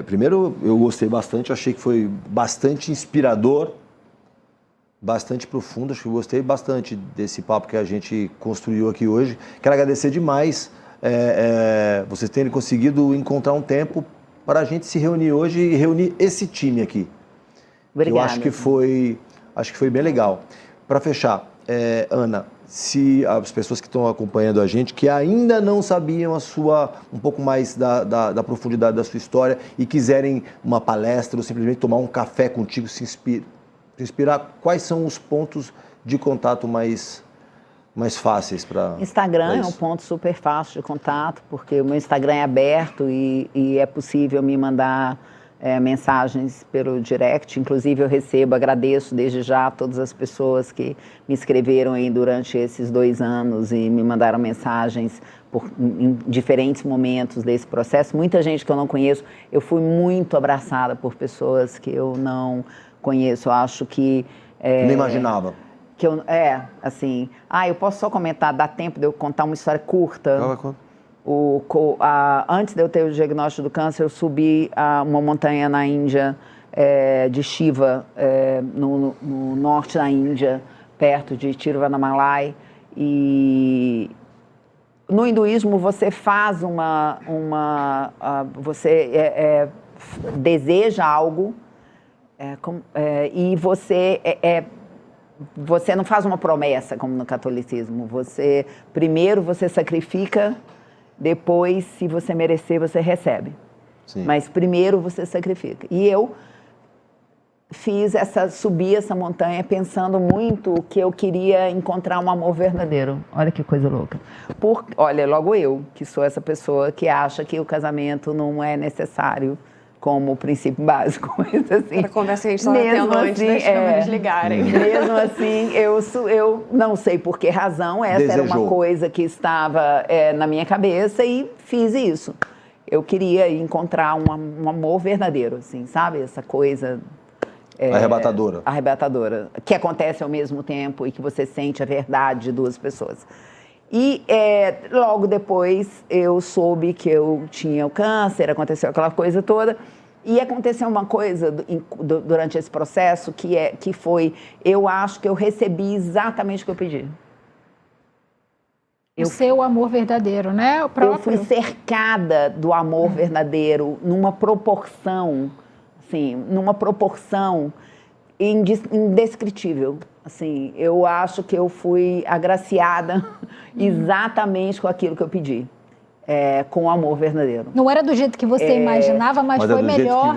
primeiro eu gostei bastante, achei que foi bastante inspirador, bastante profundo, acho que eu gostei bastante desse papo que a gente construiu aqui hoje. Quero agradecer demais vocês terem conseguido encontrar um tempo para a gente se reunir hoje e reunir esse time aqui. Obrigada. Eu acho que foi bem legal. Para fechar, Ana, se as pessoas que estão acompanhando a gente, que ainda não sabiam um pouco mais da profundidade da sua história e quiserem uma palestra ou simplesmente tomar um café contigo, se inspirar, quais são os pontos de contato mais fáceis para... Instagram é um ponto super fácil de contato, porque o meu Instagram é aberto e é possível me mandar mensagens pelo direct. Inclusive eu agradeço desde já a todas as pessoas que me escreveram aí durante esses 2 anos e me mandaram mensagens em diferentes momentos desse processo. Muita gente que eu não conheço, eu fui muito abraçada por pessoas que eu não conheço. Eu acho que... Não imaginava. Que assim... eu posso só comentar, dá tempo de eu contar uma história curta? Antes de eu ter o diagnóstico do câncer, eu subi uma montanha na Índia, de Shiva, no norte da Índia, perto de Tiruvannamalai. E no hinduísmo você faz você deseja algo e você não faz uma promessa como no catolicismo. Primeiro você sacrifica, depois, se você merecer, você recebe. Sim. Mas primeiro você sacrifica. E eu subi essa montanha pensando muito que eu queria encontrar um amor verdadeiro. Olha que coisa louca. Olha, logo eu, que sou essa pessoa que acha que o casamento não é necessário como princípio básico. Mas, assim, para a conversa que a gente estava tendo antes das câmeras ligarem. Mesmo assim, eu não sei por que razão, essa era uma coisa que estava na minha cabeça e fiz isso. Eu queria encontrar um amor verdadeiro, assim, sabe? Essa coisa... arrebatadora. Arrebatadora, que acontece ao mesmo tempo e que você sente a verdade de 2 pessoas. E logo depois eu soube que eu tinha o câncer, aconteceu aquela coisa toda. E aconteceu uma coisa durante esse processo que foi, eu acho que eu recebi exatamente o que eu pedi. O seu amor verdadeiro, né? O próprio. Eu fui cercada do amor verdadeiro numa proporção, assim, indescritível. Assim, eu acho que eu fui agraciada exatamente com aquilo que eu pedi. Com o amor verdadeiro. Não era do jeito que você imaginava, mas foi melhor.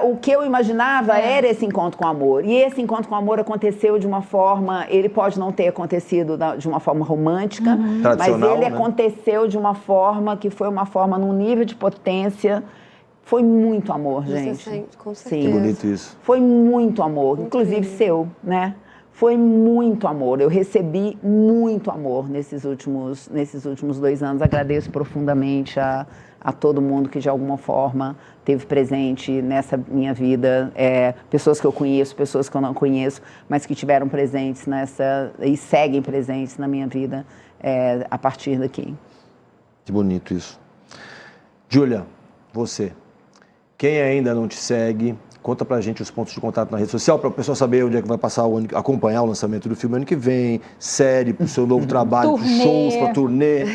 O que eu imaginava era esse encontro com o amor. E esse encontro com o amor aconteceu de uma forma... Ele pode não ter acontecido de uma forma romântica, mas ele aconteceu de uma forma que foi uma forma num nível de potência. Foi muito amor, gente. Com certeza. Que bonito isso. Foi muito amor, inclusive seu, né? Foi muito amor. Eu recebi muito amor nesses últimos 2 anos. Agradeço profundamente a todo mundo que de alguma forma teve presente nessa minha vida. Pessoas que eu conheço, pessoas que eu não conheço, mas que tiveram presentes e seguem presentes na minha vida a partir daqui. Que bonito isso. Júlia, você. Quem ainda não te segue, conta pra gente os pontos de contato na rede social, para o pessoal saber onde é que vai passar acompanhar o lançamento do filme ano que vem, série, pro seu novo trabalho, pros shows, pra turnê.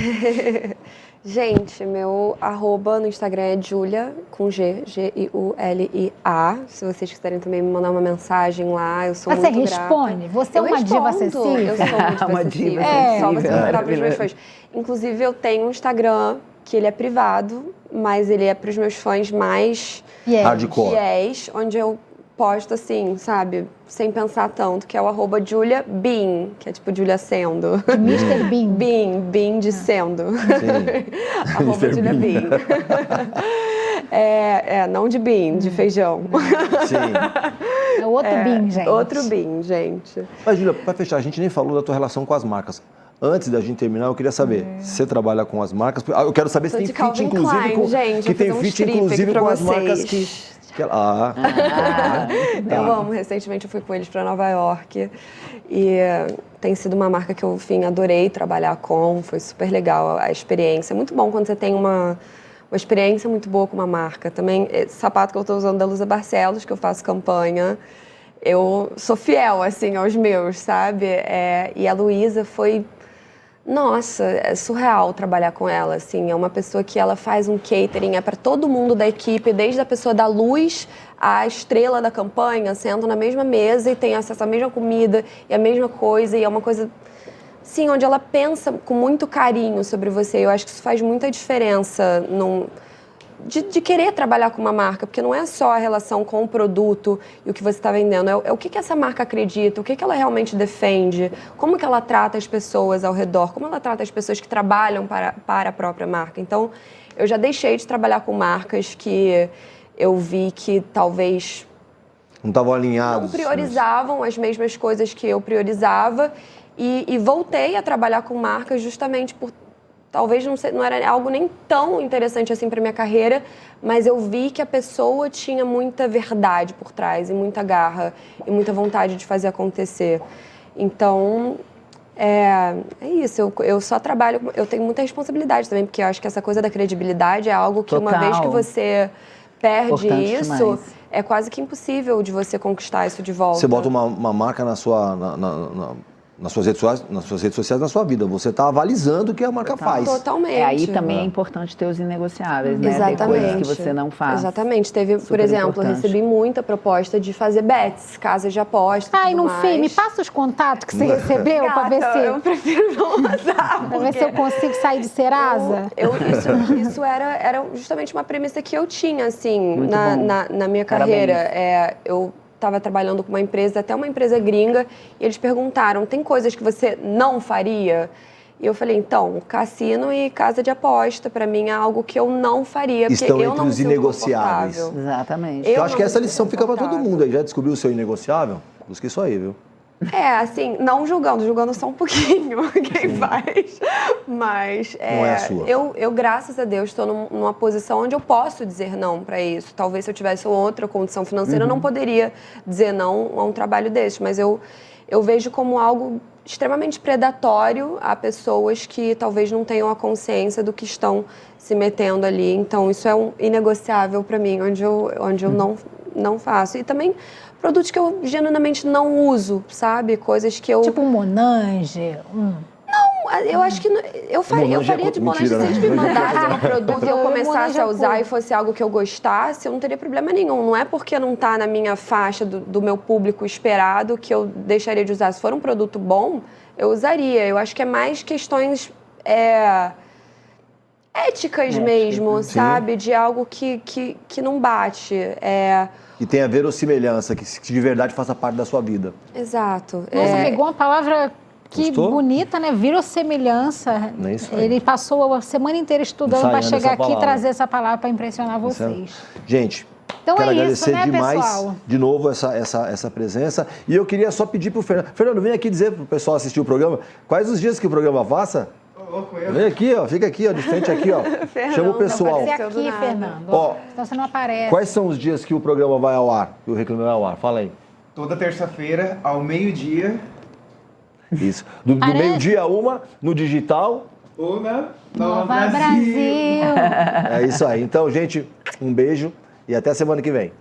Gente, meu @ no Instagram é Julia, com G, G-I-U-L-I-A. Se vocês quiserem também me mandar uma mensagem lá, eu sou muito grata. Você responde? Você é uma diva acessível? Eu sou uma diva acessível. Só você mandar para os meus fãs. Inclusive, eu tenho um Instagram que ele é privado, mas ele é para os meus fãs mais fiéis, onde eu posto assim, sabe, sem pensar tanto, que é o @JuliaBean, que é tipo Julia Sendo. Mr. Bean. Bean de Sendo. @JuliaBean. Não de bean, de feijão. Sim. É outro Bean, gente. Outro Bean, gente. Mas, Júlia, para fechar, a gente nem falou da tua relação com as marcas. Antes da gente terminar, eu queria saber, você trabalha com as marcas? Eu quero saber se tem fit, inclusive, com, gente, que tem fit, inclusive, com as marcas que... Eu amo. Recentemente eu fui com eles para Nova York e tem sido uma marca que eu, enfim, adorei trabalhar com. Foi super legal a experiência. É muito bom quando você tem uma experiência muito boa com uma marca. Também, esse sapato que eu estou usando da Lusa Barcelos, que eu faço campanha, eu sou fiel, assim, aos meus, sabe? E a Luísa foi... Nossa, é surreal trabalhar com ela, assim, é uma pessoa que ela faz um catering, é para todo mundo da equipe, desde a pessoa da luz à estrela da campanha, sentam na mesma mesa e tem acesso à mesma comida e a mesma coisa, e é uma coisa, sim, onde ela pensa com muito carinho sobre você. Eu acho que isso faz muita diferença de querer trabalhar com uma marca, porque não é só a relação com o produto e o que você está vendendo, é o que essa marca acredita, o que ela realmente defende, como que ela trata as pessoas ao redor, como ela trata as pessoas que trabalham para a própria marca. Então, eu já deixei de trabalhar com marcas que eu vi que talvez não estavam alinhados, não priorizavam as mesmas coisas que eu priorizava e voltei a trabalhar com marcas justamente por talvez não era algo nem tão interessante assim para minha carreira, mas eu vi que a pessoa tinha muita verdade por trás, e muita garra, e muita vontade de fazer acontecer. Então, é isso. Eu só trabalho... Eu tenho muita responsabilidade também, porque eu acho que essa coisa da credibilidade é algo que uma vez que você perde Importante isso, demais. é quase que impossível de você conquistar isso de volta. Você bota uma marca nas suas redes sociais, na sua vida. Você está avalizando o que a marca faz. Totalmente. Aí também é importante ter os inegociáveis, né? Exatamente. Ter coisas que você não faz. Exatamente. Teve, Super por exemplo, importante. eu recebi muita proposta de fazer bets, casas de aposta. Ai, tudo não mais. sei, me passa os contatos que você recebeu para ver Gata, eu se... prefiro não usar. Pra ver se eu consigo sair de Serasa. Isso era justamente uma premissa que eu tinha, assim, Muito bom. na minha Parabéns. carreira. Eu estava trabalhando com uma empresa, até uma empresa gringa, e eles perguntaram, tem coisas que você não faria? E eu falei, então, cassino e casa de aposta, para mim, é algo que eu não faria, porque Estão eu entre não me os sinto inegociáveis. confortável. Exatamente. Eu acho que não essa me lição sinto fica para todo confortável. mundo aí. Já descobriu o seu inegociável? Busca isso aí, viu? Assim, não julgando só um pouquinho quem faz, mas Não é a sua. eu graças a Deus, estou numa posição onde eu posso dizer não para isso. Talvez se eu tivesse outra condição financeira, eu não poderia dizer não a um trabalho desse, mas eu vejo como algo extremamente predatório a pessoas que talvez não tenham a consciência do que estão se metendo ali. Então, isso é inegociável para mim, onde eu não faço. E também produtos que eu genuinamente não uso, sabe? Coisas que eu... Tipo um Monange, Eu acho que eu faria de Monange mentira, se eles me né? mandassem um produto e eu começasse a Monange é usar puro. e fosse algo que eu gostasse, eu não teria problema nenhum. Não é porque não está na minha faixa do meu público esperado que eu deixaria de usar. Se for um produto bom, eu usaria. Eu acho que é mais questões éticas mesmo, Sim. sabe? De algo que não bate. E tem a verossimilhança, que de verdade faça parte da sua vida. Exato. Nossa, pegou uma palavra que Gostou? bonita, né? Verossemelhança. É isso aí. Ele passou a semana inteira estudando para Ensaiando chegar essa aqui e palavra. trazer essa palavra para impressionar vocês. Gente, Então quero é isso, agradecer né, demais pessoal? de novo essa presença. E eu queria só pedir pro Fernando. Fernando, vem aqui dizer pro pessoal assistir o programa quais os dias que o programa passa. Vem aqui, ó, fica aqui, ó, de frente aqui, ó. Chama o pessoal. Você Apareceu do aqui, nada. Fernando. Ó, Então você não aparece. Quais são os dias que o programa vai ao ar? Que o Reclame vai ao ar? Fala aí. Toda terça-feira, ao meio-dia, Isso. Do Parece- meio-dia a 1, no digital. ou na Nova Nova Brasil. Brasil. É isso aí. Então, gente, um beijo e até semana que vem.